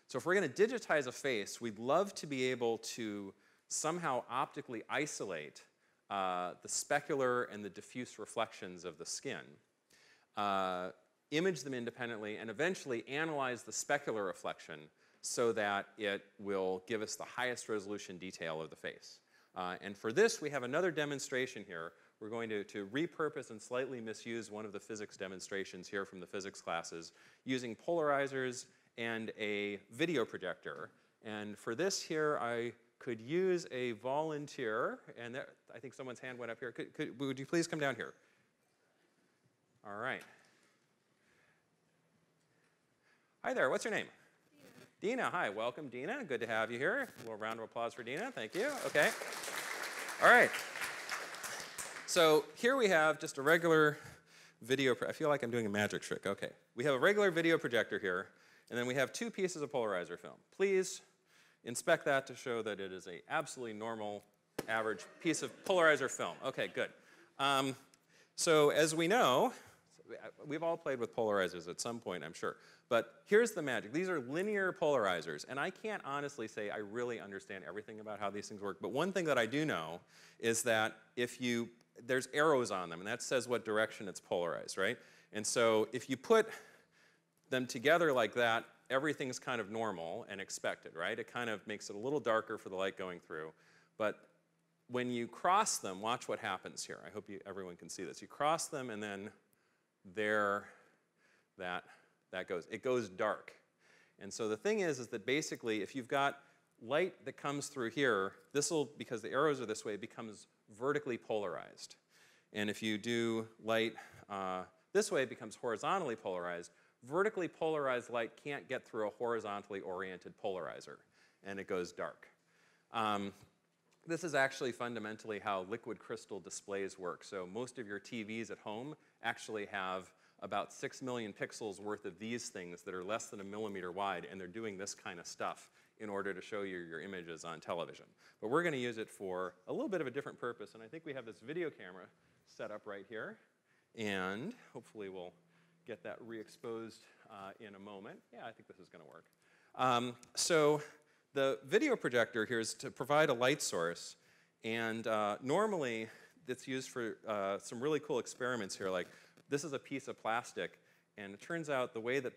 So if we're going to digitize a face, we'd love to be able to somehow optically isolate the specular and the diffuse reflections of the skin, image them independently, and eventually analyze the specular reflection so that it will give us the highest resolution detail of the face. And for this, we have another demonstration here. We're going to repurpose and slightly misuse one of the physics demonstrations here from the physics classes using polarizers and a video projector. And for this here, I could use a volunteer, and there, I think someone's hand went up here. Would you please come down here? All right. Hi there, what's your name? Dina, hi, welcome Dina. Good to have you here. A little round of applause for Dina, thank you. Okay. All right. So here we have just a regular video, I feel like I'm doing a magic trick, okay. We have a regular video projector here, and then we have two pieces of polarizer film. Please inspect that to show that it is an absolutely normal, average piece of polarizer film. Okay, good. So as we know, we've all played with polarizers at some point, I'm sure. But here's the magic. These are linear polarizers. And I can't honestly say I really understand everything about how these things work. But one thing that I do know is that there's arrows on them, and that says what direction it's polarized, right? And so if you put them together like that, everything's kind of normal and expected, right? It kind of makes it a little darker for the light going through. But when you cross them, watch what happens here. I hope everyone can see this. You cross them, and then there, it goes dark. And so the thing is that basically, if you've got light that comes through here, because the arrows are this way, it becomes vertically polarized. And if you do light this way, it becomes horizontally polarized. Vertically polarized light can't get through a horizontally oriented polarizer, and it goes dark. This is actually fundamentally how liquid crystal displays work. So most of your TVs at home actually have about 6 million pixels worth of these things that are less than a millimeter wide, and they're doing this kind of stuff in order to show you your images on television. But we're going to use it for a little bit of a different purpose, and I think we have this video camera set up right here, and hopefully we'll get that re-exposed in a moment. Yeah, I think this is going to work. So the video projector here is to provide a light source, and normally it's used for some really cool experiments here. Like, this is a piece of plastic, and it turns out the way that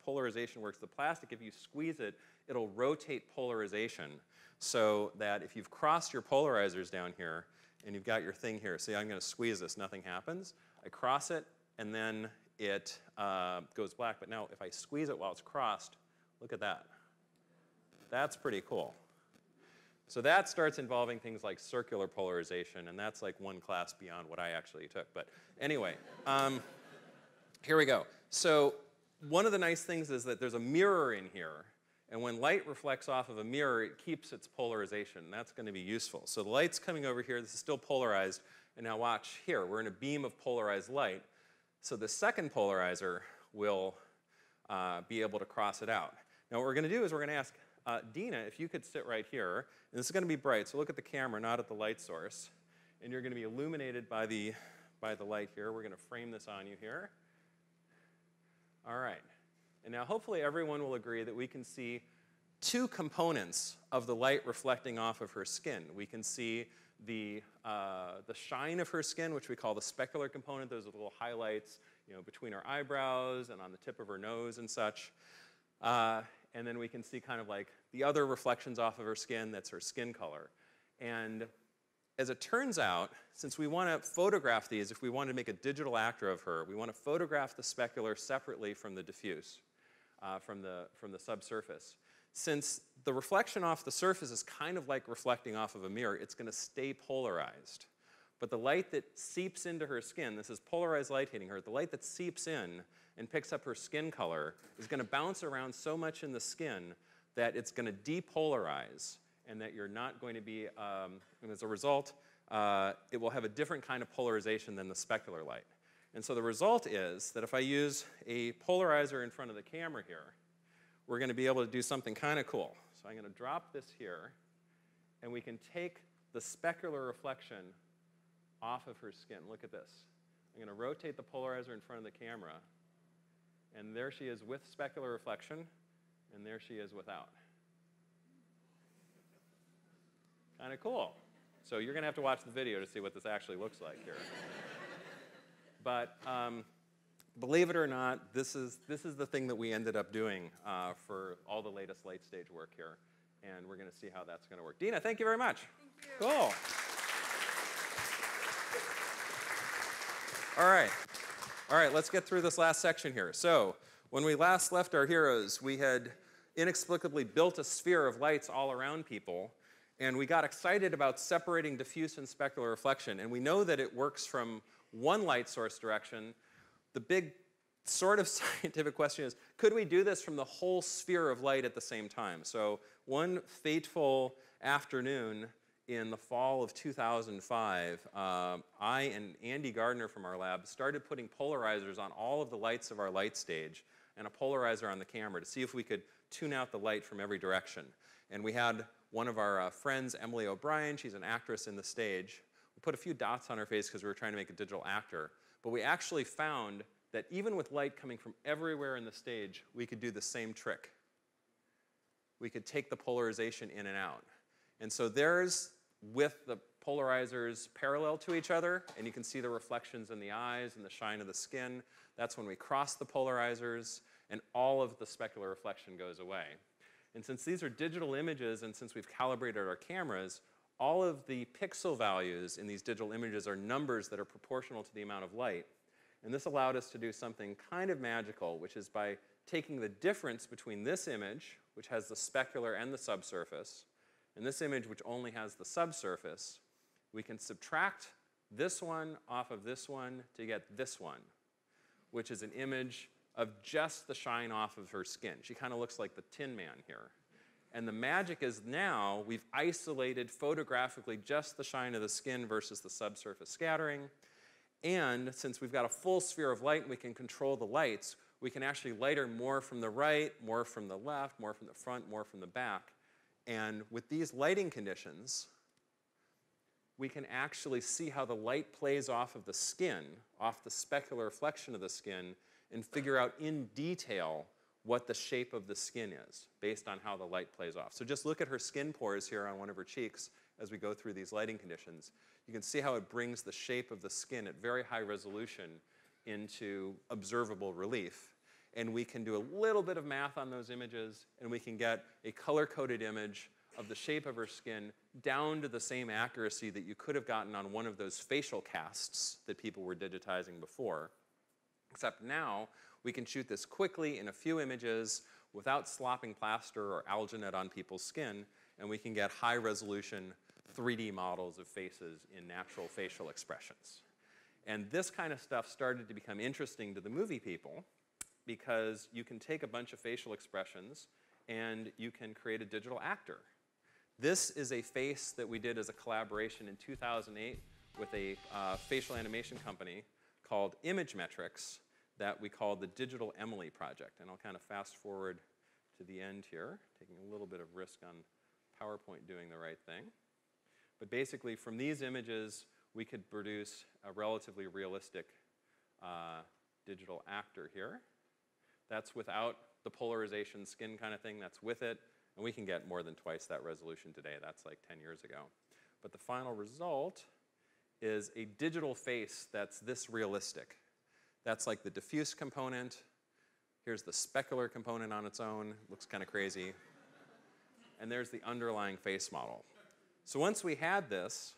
polarization works, the plastic, if you squeeze it, it'll rotate polarization, so that if you've crossed your polarizers down here, and you've got your thing here, see, I'm going to squeeze this, nothing happens. I cross it, and then it goes black. But now if I squeeze it while it's crossed, look at that. That's pretty cool. So that starts involving things like circular polarization, and that's like one class beyond what I actually took. But anyway, here we go. So one of the nice things is that there's a mirror in here, and when light reflects off of a mirror, it keeps its polarization. That's going to be useful. So the light's coming over here. This is still polarized. And now watch here. We're in a beam of polarized light. So the second polarizer will be able to cross it out. Now what we're going to do is we're going to ask Dina if you could sit right here. And this is going to be bright. So look at the camera, not at the light source. And you're going to be illuminated by the light here. We're going to frame this on you here. All right. And now hopefully everyone will agree that we can see two components of the light reflecting off of her skin. We can see the shine of her skin, which we call the specular component. Those are the little highlights, between her eyebrows and on the tip of her nose and such. And then we can see kind of like the other reflections off of her skin. That's her skin color. And as it turns out, since we want to photograph these, if we want to make a digital actor of her, we want to photograph the specular separately from the diffuse, from the subsurface. Since the reflection off the surface is kind of like reflecting off of a mirror, it's going to stay polarized. But the light that seeps into her skin, this is polarized light hitting her, the light that seeps in and picks up her skin color is going to bounce around so much in the skin that it's going to depolarize, and that you're not going to be, and as a result, it will have a different kind of polarization than the specular light. And so the result is that if I use a polarizer in front of the camera here, we're going to be able to do something kind of cool. So I'm going to drop this here, and we can take the specular reflection off of her skin. Look at this. I'm going to rotate the polarizer in front of the camera, and there she is with specular reflection, and there she is without. Kind of cool. So you're going to have to watch the video to see what this actually looks like here. But believe it or not, this is the thing that we ended up doing for all the latest late stage work here. And we're going to see how that's going to work. Dina, thank you very much. Thank you. Cool. All right, let's get through this last section here. So when we last left our heroes, we had inexplicably built a sphere of lights all around people. And we got excited about separating diffuse and specular reflection. And we know that it works from one light source direction. The big sort of scientific question is, could we do this from the whole sphere of light at the same time? So one fateful afternoon in the fall of 2005, I and Andy Gardner from our lab started putting polarizers on all of the lights of our light stage and a polarizer on the camera to see if we could tune out the light from every direction. And we had one of our friends, Emily O'Brien, she's an actress in the stage. We put a few dots on her face because we were trying to make a digital actor. But we actually found that even with light coming from everywhere in the stage, we could do the same trick. We could take the polarization in and out. And so there's, with the polarizers parallel to each other, and you can see the reflections in the eyes and the shine of the skin. That's when we cross the polarizers, and all of the specular reflection goes away. And since these are digital images, and since we've calibrated our cameras, all of the pixel values in these digital images are numbers that are proportional to the amount of light. And this allowed us to do something kind of magical, which is by taking the difference between this image, which has the specular and the subsurface, and this image, which only has the subsurface, we can subtract this one off of this one to get this one, which is an image of just the shine off of her skin. She kind of looks like the Tin Man here. And the magic is now we've isolated photographically just the shine of the skin versus the subsurface scattering. And since we've got a full sphere of light and we can control the lights, we can actually light her more from the right, more from the left, more from the front, more from the back. And with these lighting conditions, we can actually see how the light plays off of the skin, off the specular reflection of the skin, and figure out in detail what the shape of the skin is based on how the light plays off. So just look at her skin pores here on one of her cheeks as we go through these lighting conditions. You can see how it brings the shape of the skin at very high resolution into observable relief. And we can do a little bit of math on those images, and we can get a color-coded image of the shape of her skin down to the same accuracy that you could have gotten on one of those facial casts that people were digitizing before. Except now, we can shoot this quickly in a few images without slopping plaster or alginate on people's skin, and we can get high-resolution 3D models of faces in natural facial expressions. And this kind of stuff started to become interesting to the movie people because you can take a bunch of facial expressions and you can create a digital actor. This is a face that we did as a collaboration in 2008 with a facial animation company called Image Metrics that we called the Digital Emily Project. And I'll kind of fast forward to the end here, taking a little bit of risk on PowerPoint doing the right thing. But basically, from these images, we could produce a relatively realistic digital actor here. That's without the polarization skin kind of thing. That's with it. And we can get more than twice that resolution today. That's like 10 years ago. But the final result is a digital face that's this realistic. That's like the diffuse component. Here's the specular component on its own. Looks kind of crazy. And there's the underlying face model. So once we had this,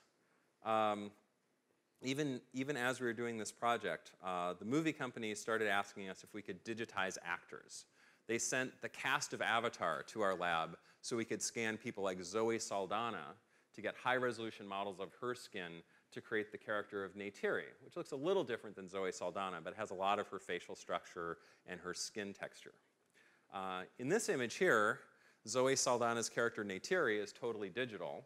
even as we were doing this project, the movie companies started asking us if we could digitize actors. They sent the cast of Avatar to our lab so we could scan people like Zoe Saldana to get high-resolution models of her skin to create the character of Neytiri, which looks a little different than Zoe Saldana, but has a lot of her facial structure and her skin texture. In this image here, Zoe Saldana's character Neytiri is totally digital.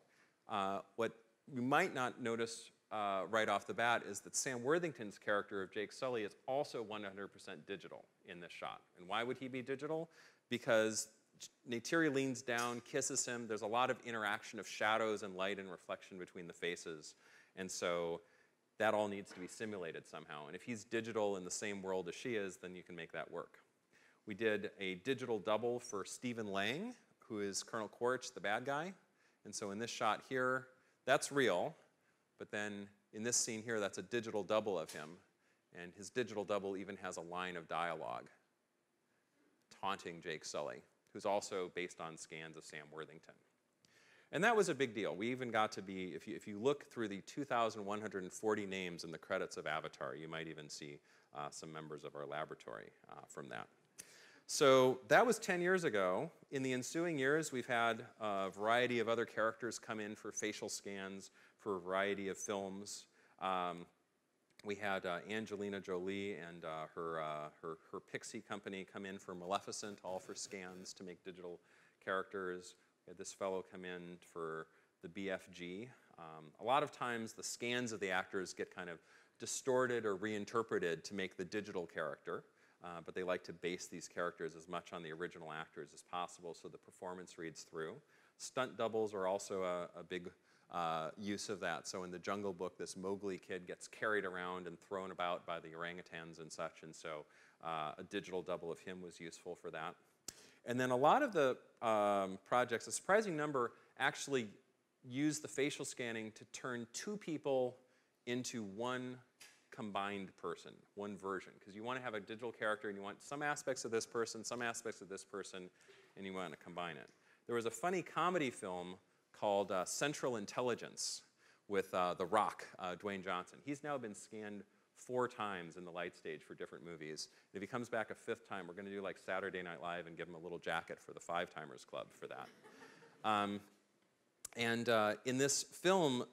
What you might not notice right off the bat is that Sam Worthington's character of Jake Sully is also 100% digital in this shot. And why would he be digital? Because Neytiri leans down, kisses him. There's a lot of interaction of shadows and light and reflection between the faces. And so that all needs to be simulated somehow. And if he's digital in the same world as she is, then you can make that work. We did a digital double for Stephen Lang, who is Colonel Quaritch, the bad guy. And so in this shot here, that's real. But then in this scene here, that's a digital double of him. And his digital double even has a line of dialogue taunting Jake Sully, who's also based on scans of Sam Worthington. And that was a big deal. We even got to be, if you look through the 2,140 names in the credits of Avatar, you might even see some members of our laboratory from that. So that was 10 years ago. In the ensuing years, we've had a variety of other characters come in for facial scans for a variety of films. We had Angelina Jolie and her Pixie company come in for Maleficent, all for scans to make digital characters. We had this fellow come in for the BFG. A lot of times the scans of the actors get kind of distorted or reinterpreted to make the digital character, but they like to base these characters as much on the original actors as possible so the performance reads through. Stunt doubles are also a big use of that. So in the Jungle Book, this Mowgli kid gets carried around and thrown about by the orangutans and such, and so a digital double of him was useful for that. And then a lot of the projects, a surprising number, actually use the facial scanning to turn two people into one combined person, one version. Because you want to have a digital character and you want some aspects of this person, some aspects of this person, and you want to combine it. There was a funny comedy film called Central Intelligence with The Rock, Dwayne Johnson. He's now been scanned 4 times in the light stage for different movies. And if he comes back a 5th time, we're going to do like Saturday Night Live and give him a little jacket for the 5-timers club for that. In this film,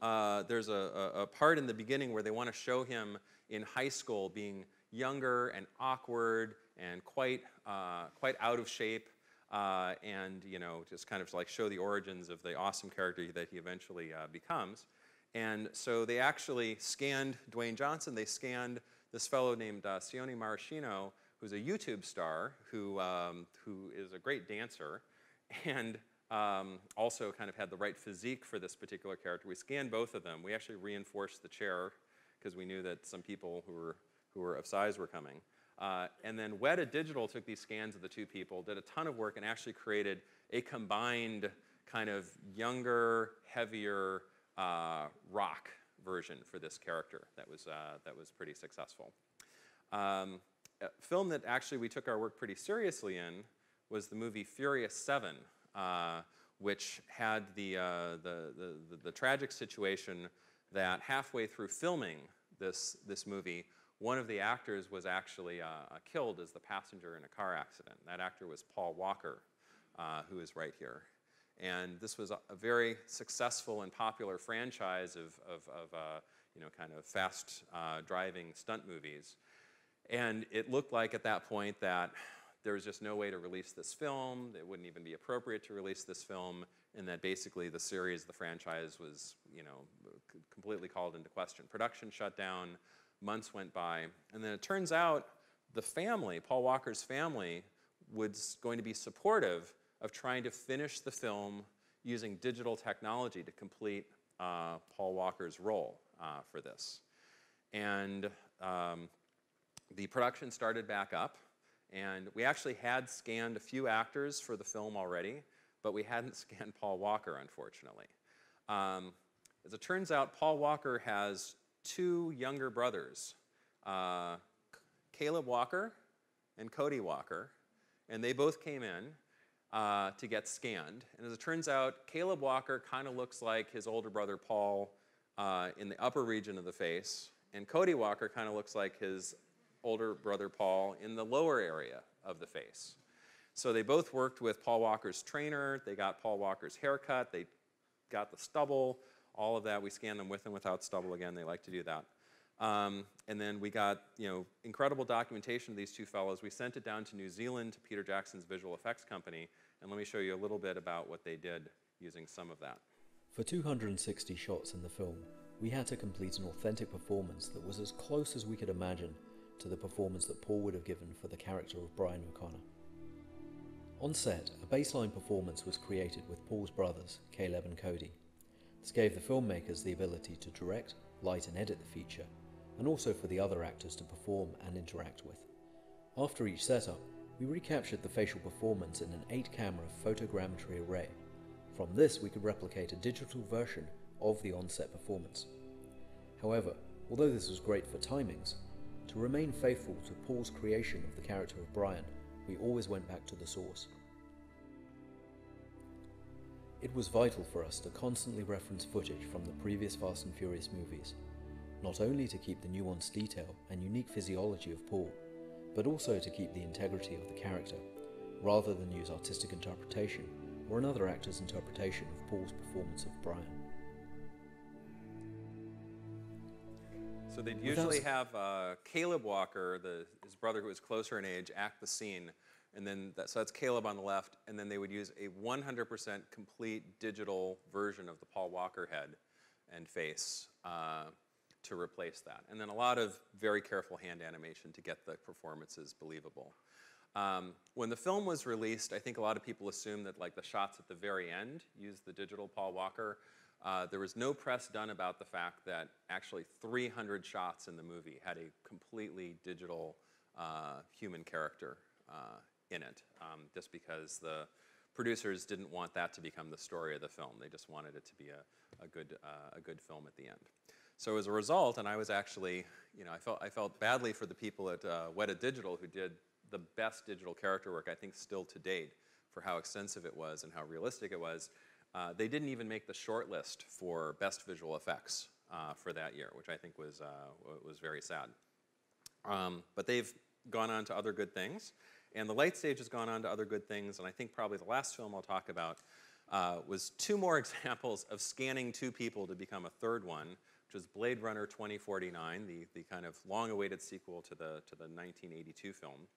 there's a part in the beginning where they want to show him in high school being younger and awkward and quite out of shape, and just kind of like show the origins of the awesome character that he eventually becomes. And so they actually scanned Dwayne Johnson. They scanned this fellow named Sione Maraschino, who's a YouTube star who is a great dancer. And also kind of had the right physique for this particular character. We scanned both of them. We actually reinforced the chair because we knew that some people who were of size were coming. And then Weta Digital took these scans of the two people, did a ton of work, and actually created a combined kind of younger, heavier rock version for this character that was pretty successful. A film that actually we took our work pretty seriously in was the movie Furious 7, which had the tragic situation that halfway through filming this movie, one of the actors was actually killed as the passenger in a car accident. That actor was Paul Walker, who is right here. And this was a very successful and popular franchise of you know, kind of fast driving stunt movies. And it looked like at that point that there was just no way to release this film. It wouldn't even be appropriate to release this film, and that basically the series, the franchise was, you know, completely called into question. Production shut down, months went by, and then it turns out the family, Paul Walker's family, was going to be supportive of trying to finish the film using digital technology to complete Paul Walker's role for this. And the production started back up, and we actually had scanned a few actors for the film already, but we hadn't scanned Paul Walker, unfortunately. As it turns out, Paul Walker has two younger brothers, Caleb Walker and Cody Walker, and they both came in to get scanned. And as it turns out, Caleb Walker kind of looks like his older brother Paul in the upper region of the face, and Cody Walker kind of looks like his older brother Paul in the lower area of the face. So they both worked with Paul Walker's trainer. They got Paul Walker's haircut. They got the stubble, all of that. We scanned them with and without stubble. Again, they like to do that. And then we got, you know, incredible documentation of these two fellows. We sent it down to New Zealand to Peter Jackson's visual effects company, and let me show you a little bit about what they did using some of that. For 260 shots in the film, we had to complete an authentic performance that was as close as we could imagine to the performance that Paul would have given for the character of Brian O'Connor. On set, a baseline performance was created with Paul's brothers, Caleb and Cody. This gave the filmmakers the ability to direct, light and edit the feature, and also for the other actors to perform and interact with. After each setup, we recaptured the facial performance in an 8-camera photogrammetry array. From this, we could replicate a digital version of the on-set performance. However, although this was great for timings, to remain faithful to Paul's creation of the character of Brian, we always went back to the source. It was vital for us to constantly reference footage from the previous Fast and Furious movies, not only to keep the nuanced detail and unique physiology of Paul, but also to keep the integrity of the character, rather than use artistic interpretation or another actor's interpretation of Paul's performance of Brian. So they'd usually have Caleb Walker, his brother who was closer in age, act the scene, and then so that's Caleb on the left, and then they would use a 100% complete digital version of the Paul Walker head and face to replace that. And then a lot of very careful hand animation to get the performances believable. When the film was released, I think a lot of people assumed that like the shots at the very end used the digital Paul Walker. There was no press done about the fact that actually 300 shots in the movie had a completely digital human character in it, just because the producers didn't want that to become the story of the film. They just wanted it to be a good film at the end. So as a result, and I was actually, you know, I felt badly for the people at Weta Digital who did the best digital character work, I think, still to date, for how extensive it was and how realistic it was. They didn't even make the short list for best visual effects for that year, which I think was very sad. But they've gone on to other good things, and the Light Stage has gone on to other good things, and I think probably the last film I'll talk about was two more examples of scanning two people to become a third one, which was Blade Runner 2049, the kind of long-awaited sequel to the 1982 film.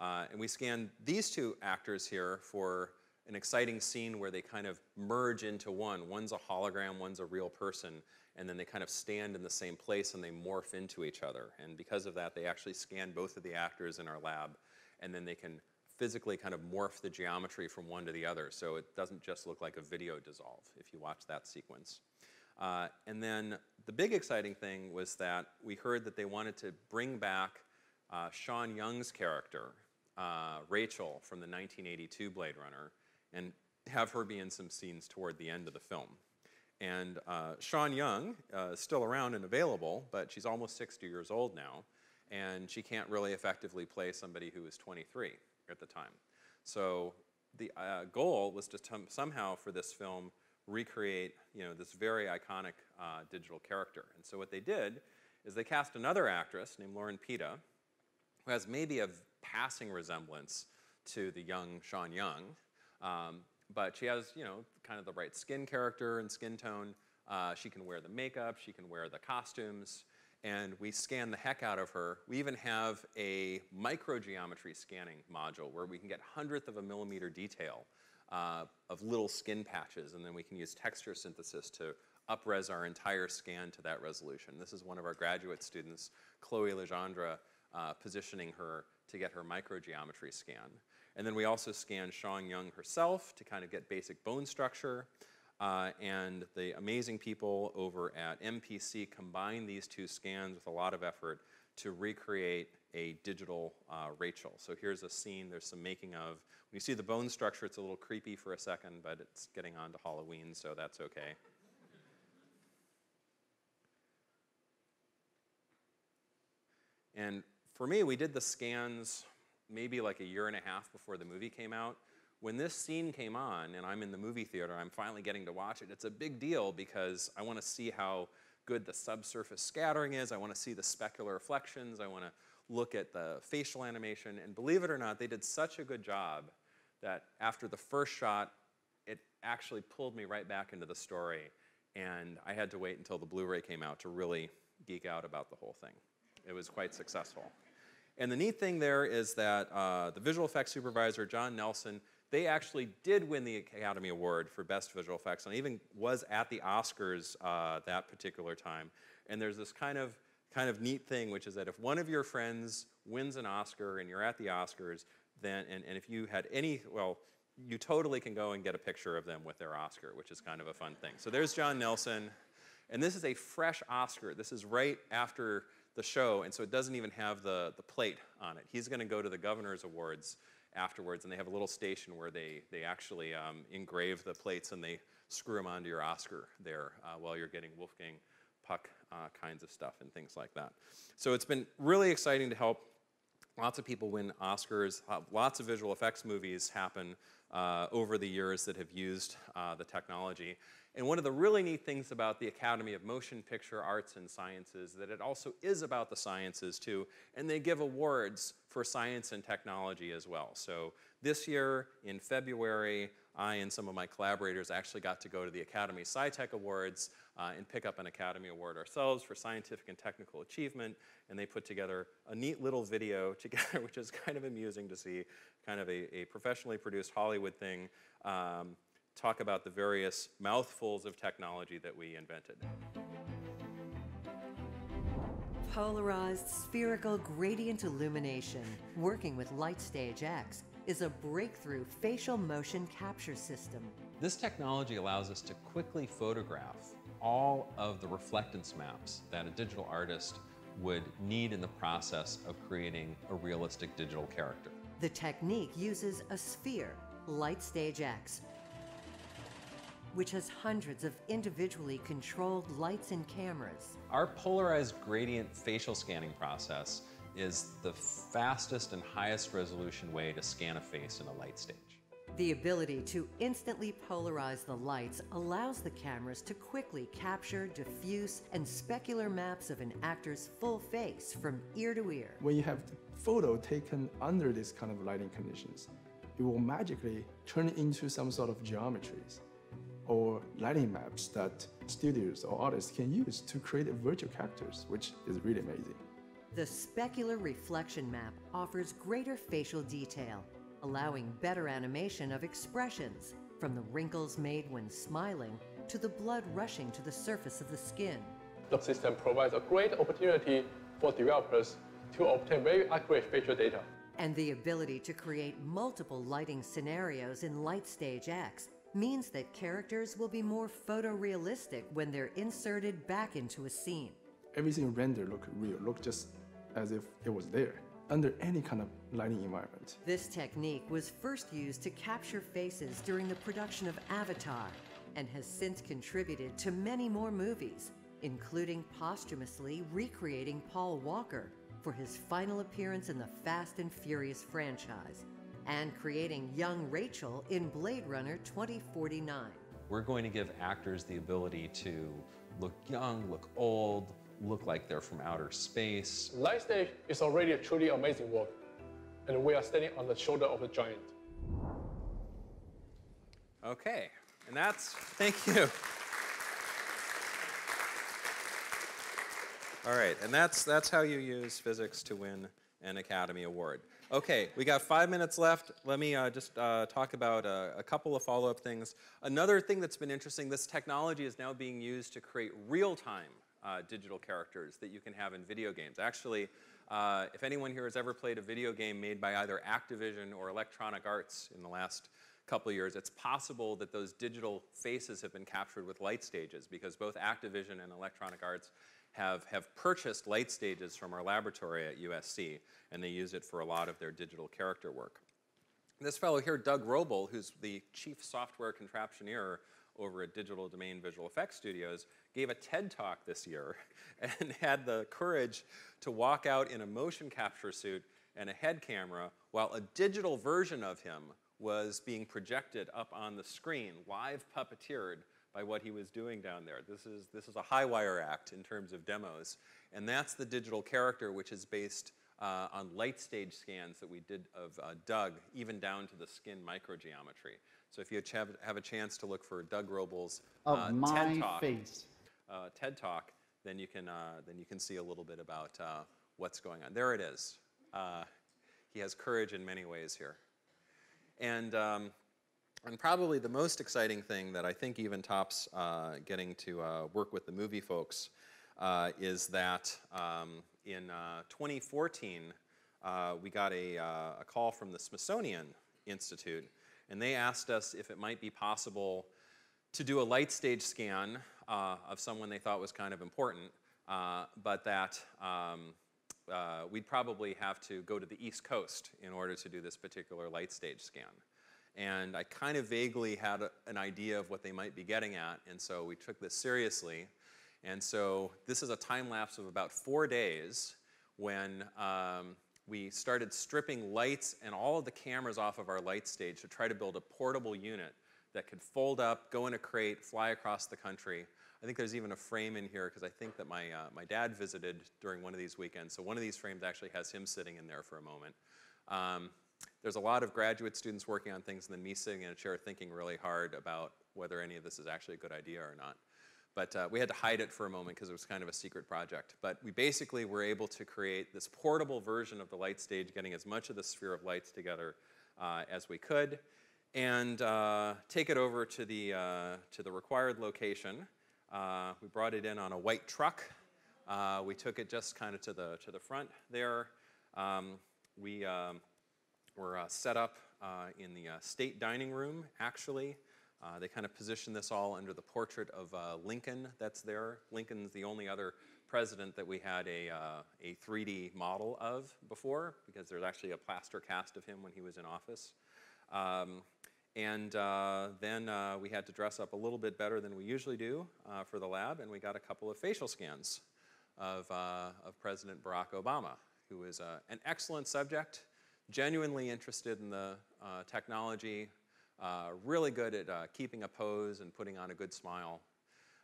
And we scanned these two actors here for an exciting scene where they kind of merge into one. One's a hologram, one's a real person, and then they kind of stand in the same place and they morph into each other. And because of that, they actually scan both of the actors in our lab, and then they can physically kind of morph the geometry from one to the other, so it doesn't just look like a video dissolve if you watch that sequence. And then the big exciting thing was that we heard that they wanted to bring back Sean Young's character, Rachel, from the 1982 Blade Runner, and have her be in some scenes toward the end of the film. And Sean Young is still around and available, but she's almost 60 years old now, and she can't really effectively play somebody who was 23 at the time. So the goal was to somehow for this film recreate, this very iconic digital character. And so what they did is they cast another actress named Lauren Pita, who has maybe a passing resemblance to the young Sean Young, but she has, kind of the right skin character and skin tone. She can wear the makeup, she can wear the costumes, and we scan the heck out of her. We even have a microgeometry scanning module where we can get 100th of a millimeter detail of little skin patches, and then we can use texture synthesis to up-res our entire scan to that resolution. This is one of our graduate students, Chloe Legendre, positioning her to get her microgeometry scan. And then we also scanned Sean Young herself to kind of get basic bone structure. And the amazing people over at MPC combined these two scans with a lot of effort to recreate a digital Rachel. So here's a scene, there's some making of. When you see the bone structure, it's a little creepy for a second, but it's getting on to Halloween, so that's okay. And for me, we did the scans maybe like a year and a half before the movie came out. When this scene came on, and I'm in the movie theater, I'm finally getting to watch it, it's a big deal because I want to see how good the subsurface scattering is. I want to see the specular reflections. I want to look at the facial animation. And believe it or not, they did such a good job that after the first shot, it actually pulled me right back into the story. And I had to wait until the Blu-ray came out to really geek out about the whole thing. It was quite successful. And the neat thing there is that the visual effects supervisor, John Nelson, they actually did win the Academy Award for Best Visual Effects, and even was at the Oscars that particular time. And there's this kind of neat thing, which is that if one of your friends wins an Oscar and you're at the Oscars, then, and if you had any, well, you totally can go and get a picture of them with their Oscar, which is kind of a fun thing. So there's John Nelson, and this is a fresh Oscar. This is right after the show, and so it doesn't even have the plate on it. He's going to go to the Governor's Awards afterwards, and they have a little station where they actually engrave the plates and they screw them onto your Oscar there while you're getting Wolfgang Puck kinds of stuff and things like that. So it's been really exciting to help lots of people win Oscars. Lots of visual effects movies happen over the years that have used the technology. And one of the really neat things about the Academy of Motion Picture Arts and Sciences is that it also is about the sciences too, and they give awards for science and technology as well. So this year in February, I and some of my collaborators actually got to go to the Academy Sci-Tech Awards and pick up an Academy Award ourselves for scientific and technical achievement, and they put together a neat little video together, which is kind of amusing to see, kind of a professionally produced Hollywood thing, talk about the various mouthfuls of technology that we invented. Polarized spherical gradient illumination, working with Lightstage X, is a breakthrough facial motion capture system. This technology allows us to quickly photograph all of the reflectance maps that a digital artist would need in the process of creating a realistic digital character. The technique uses a sphere, Lightstage X, which has hundreds of individually controlled lights and cameras. Our polarized gradient facial scanning process is the fastest and highest resolution way to scan a face in a light stage. The ability to instantly polarize the lights allows the cameras to quickly capture diffuse and specular maps of an actor's full face from ear to ear. When you have the photo taken under this kind of lighting conditions, it will magically turn into some sort of geometries or lighting maps that studios or artists can use to create virtual characters, which is really amazing. The specular reflection map offers greater facial detail, allowing better animation of expressions, from the wrinkles made when smiling to the blood rushing to the surface of the skin. The system provides a great opportunity for developers to obtain very accurate facial data. And the ability to create multiple lighting scenarios in Lightstage X means that characters will be more photorealistic when they're inserted back into a scene. Everything rendered look real, look just as if it was there, under any kind of lighting environment. This technique was first used to capture faces during the production of Avatar and has since contributed to many more movies, including posthumously recreating Paul Walker for his final appearance in the Fast and Furious franchise, and creating young Rachel in Blade Runner 2049. We're going to give actors the ability to look young, look old, look like they're from outer space. Lightstage is already a truly amazing work, and we are standing on the shoulder of a giant. Okay, and thank you. All right, and that's how you use physics to win an Academy Award. Okay, we got 5 minutes left. Let me just talk about a couple of follow-up things. Another thing that's been interesting, this technology is now being used to create real-time digital characters that you can have in video games. Actually, if anyone here has ever played a video game made by either Activision or Electronic Arts in the last couple of years, it's possible that those digital faces have been captured with light stages, because both Activision and Electronic Arts have purchased light stages from our laboratory at USC, and they use it for a lot of their digital character work. This fellow here, Doug Roble, who's the chief software contraptioneer over at Digital Domain Visual Effects Studios, gave a TED Talk this year and had the courage to walk out in a motion capture suit and a head camera while a digital version of him was being projected up on the screen, live puppeteered by what he was doing down there. This is a high wire act in terms of demos, and that's the digital character, which is based on light stage scans that we did of Doug, even down to the skin microgeometry. So if you have a chance to look for Doug Roble's TED Talk, then you can see a little bit about what's going on. There it is. He has courage in many ways here, and probably the most exciting thing that I think even tops getting to work with the movie folks is that in 2014 we got a call from the Smithsonian Institute, and they asked us if it might be possible to do a light stage scan of someone they thought was kind of important, but that we'd probably have to go to the East Coast in order to do this particular light stage scan. And I kind of vaguely had an idea of what they might be getting at, and so we took this seriously. And so this is a time lapse of about 4 days when we started stripping lights and all of the cameras off of our light stage to try to build a portable unit that could fold up, go in a crate, fly across the country. I think there's even a frame in here because I think that my dad visited during one of these weekends. So one of these frames actually has him sitting in there for a moment. There's a lot of graduate students working on things, and then me sitting in a chair thinking really hard about whether any of this is actually a good idea or not. But we had to hide it for a moment because it was kind of a secret project. But we basically were able to create this portable version of the light stage, getting as much of the sphere of lights together as we could, and take it over to the required location. We brought it in on a white truck. We took it just kind of to the front there. We were set up in the state dining room, actually. They kind of positioned this all under the portrait of Lincoln that's there. Lincoln's the only other president that we had a 3D model of before, because there's actually a plaster cast of him when he was in office. Then we had to dress up a little bit better than we usually do for the lab, and we got a couple of facial scans of President Barack Obama, who is an excellent subject, genuinely interested in the technology, really good at keeping a pose and putting on a good smile.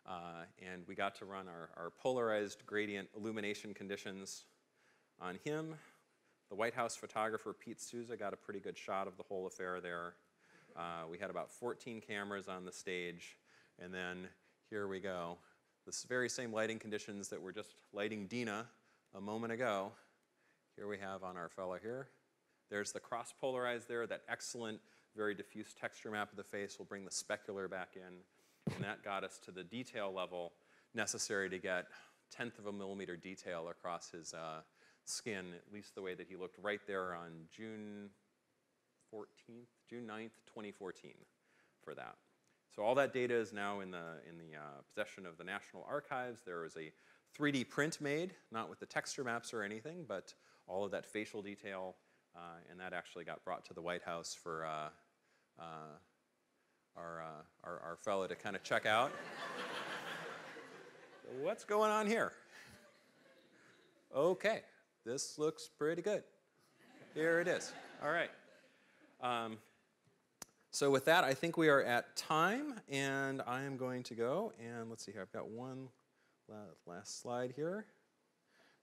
And we got to run our polarized gradient illumination conditions on him. The White House photographer, Pete Souza, got a pretty good shot of the whole affair there. We had about 14 cameras on the stage, and then here we go. This very same lighting conditions that were just lighting Dina a moment ago. Here we have on our fella here. There's the cross-polarized there, that excellent, very diffuse texture map of the face. We'll bring the specular back in, and that got us to the detail level necessary to get 1/10 of a millimeter detail across his skin, at least the way that he looked right there on June 9th, 2014 for that. So all that data is now in the possession of the National Archives. There was a 3D print made, not with the texture maps or anything, but all of that facial detail, and that actually got brought to the White House for our fellow to kind of check out. What's going on here? Okay, this looks pretty good. Here it is. All right. So with that, I think we are at time, and I am going to go, and let's see here, I've got one last slide here.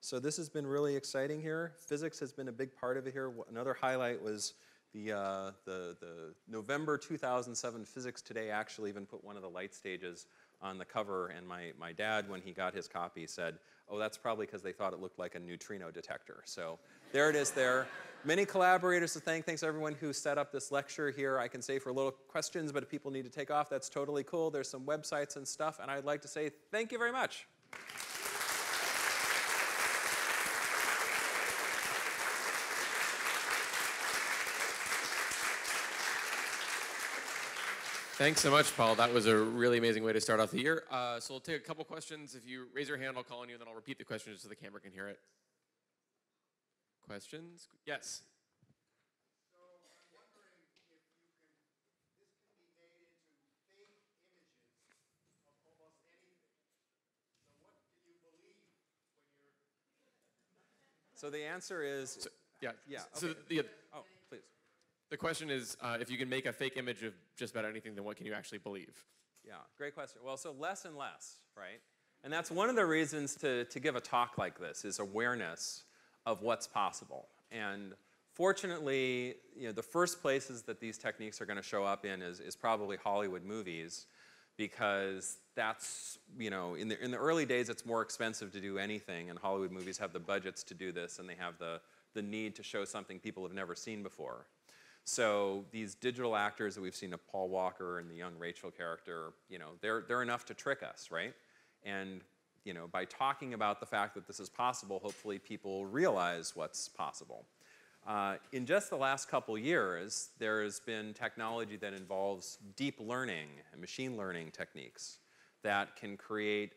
So this has been really exciting here. Physics has been a big part of it here. Another highlight was the November 2007 Physics Today actually even put one of the light stages on the cover, and my dad, when he got his copy, said, oh, that's probably because they thought it looked like a neutrino detector. So there it is there. Many collaborators to thank. Thanks everyone who set up this lecture here. I can say for little questions, but if people need to take off, that's totally cool. There's some websites and stuff, and I'd like to say thank you very much. Thanks so much, Paul. That was a really amazing way to start off the year. So we'll take a couple questions. If you raise your hand, I'll call on you, and then I'll repeat the question just so the camera can hear it. Questions? Yes. So I'm wondering if this can be made into fake images of almost anything. So what do you believe when you're... So the answer is... Yeah. Okay. So oh, please. The question is, if you can make a fake image of just about anything, then what can you actually believe? Yeah, great question. Well, so less and less, right? And that's one of the reasons to give a talk like this, is awareness of what's possible. And fortunately, the first places that these techniques are going to show up in is probably Hollywood movies, because that's, in the early days, it's more expensive to do anything, and Hollywood movies have the budgets to do this, and they have the need to show something people have never seen before. So these digital actors that we've seen of Paul Walker and the young Rachel character, they're enough to trick us, right? And by talking about the fact that this is possible, hopefully people realize what's possible. In just the last couple years, there's been technology that involves deep learning and machine learning techniques that can create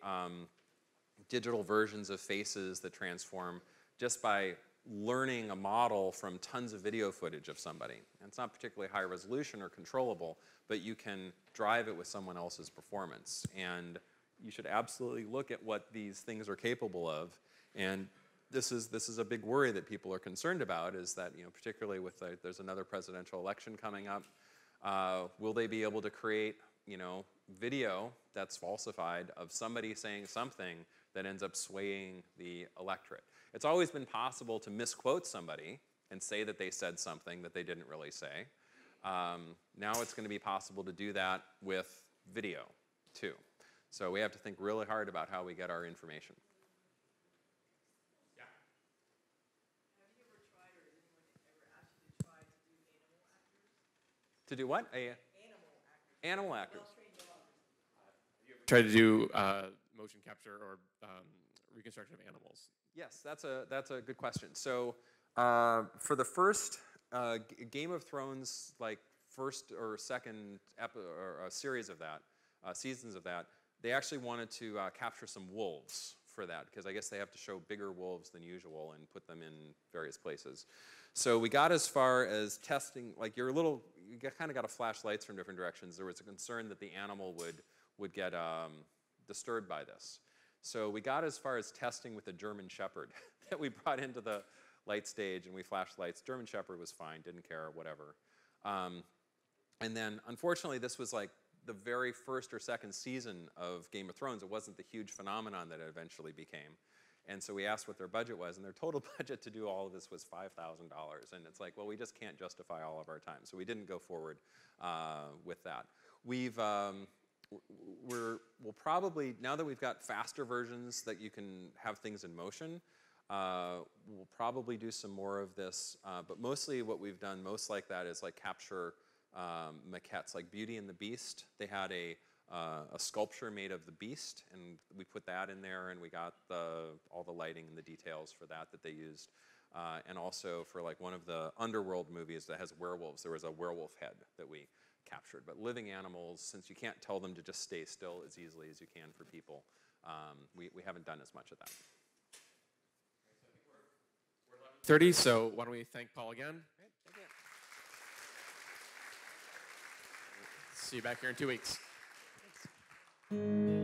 digital versions of faces that transform just by learning a model from tons of video footage of somebody. And it's not particularly high resolution or controllable, but you can drive it with someone else's performance. And you should absolutely look at what these things are capable of. And this is a big worry that people are concerned about, is that, particularly with there's another presidential election coming up, will they be able to create, video that's falsified of somebody saying something that ends up swaying the electorate? It's always been possible to misquote somebody and say that they said something that they didn't really say. Now it's going to be possible to do that with video, too. So we have to think really hard about how we get our information. Yeah? Have you ever tried, or has anyone ever asked you to try to do animal actors? To do what? Animal actors. Animal actors. Well-trained dogs. Try to do motion capture or reconstruction of animals. Yes, that's a good question. So for the first Game of Thrones, like first or second series of that, seasons of that, they actually wanted to capture some wolves for that, because I guess they have to show bigger wolves than usual and put them in various places. So we got as far as testing, like you kind of got to flash lights from different directions. There was a concern that the animal would get disturbed by this. So we got as far as testing with a German Shepherd that we brought into the light stage, and we flashed lights. German Shepherd was fine, didn't care, whatever. And then, unfortunately, this was like the very first or second season of Game of Thrones. It wasn't the huge phenomenon that it eventually became. And so we asked what their budget was, and their total budget to do all of this was $5,000. And it's like, well, we just can't justify all of our time. So we didn't go forward with that. We'll probably, now that we've got faster versions that you can have things in motion, we'll probably do some more of this. But mostly what we've done most like that is like capture maquettes, like Beauty and the Beast. They had a a sculpture made of the beast, and we put that in there, and we got all the lighting and the details for that they used. And also for like one of the underworld movies that has werewolves, there was a werewolf head that we captured. But living animals, since you can't tell them to just stay still as easily as you can for people, we haven't done as much of that. 30, so why don't we thank Paul again? Great, thank you. See you back here in 2 weeks. Thanks.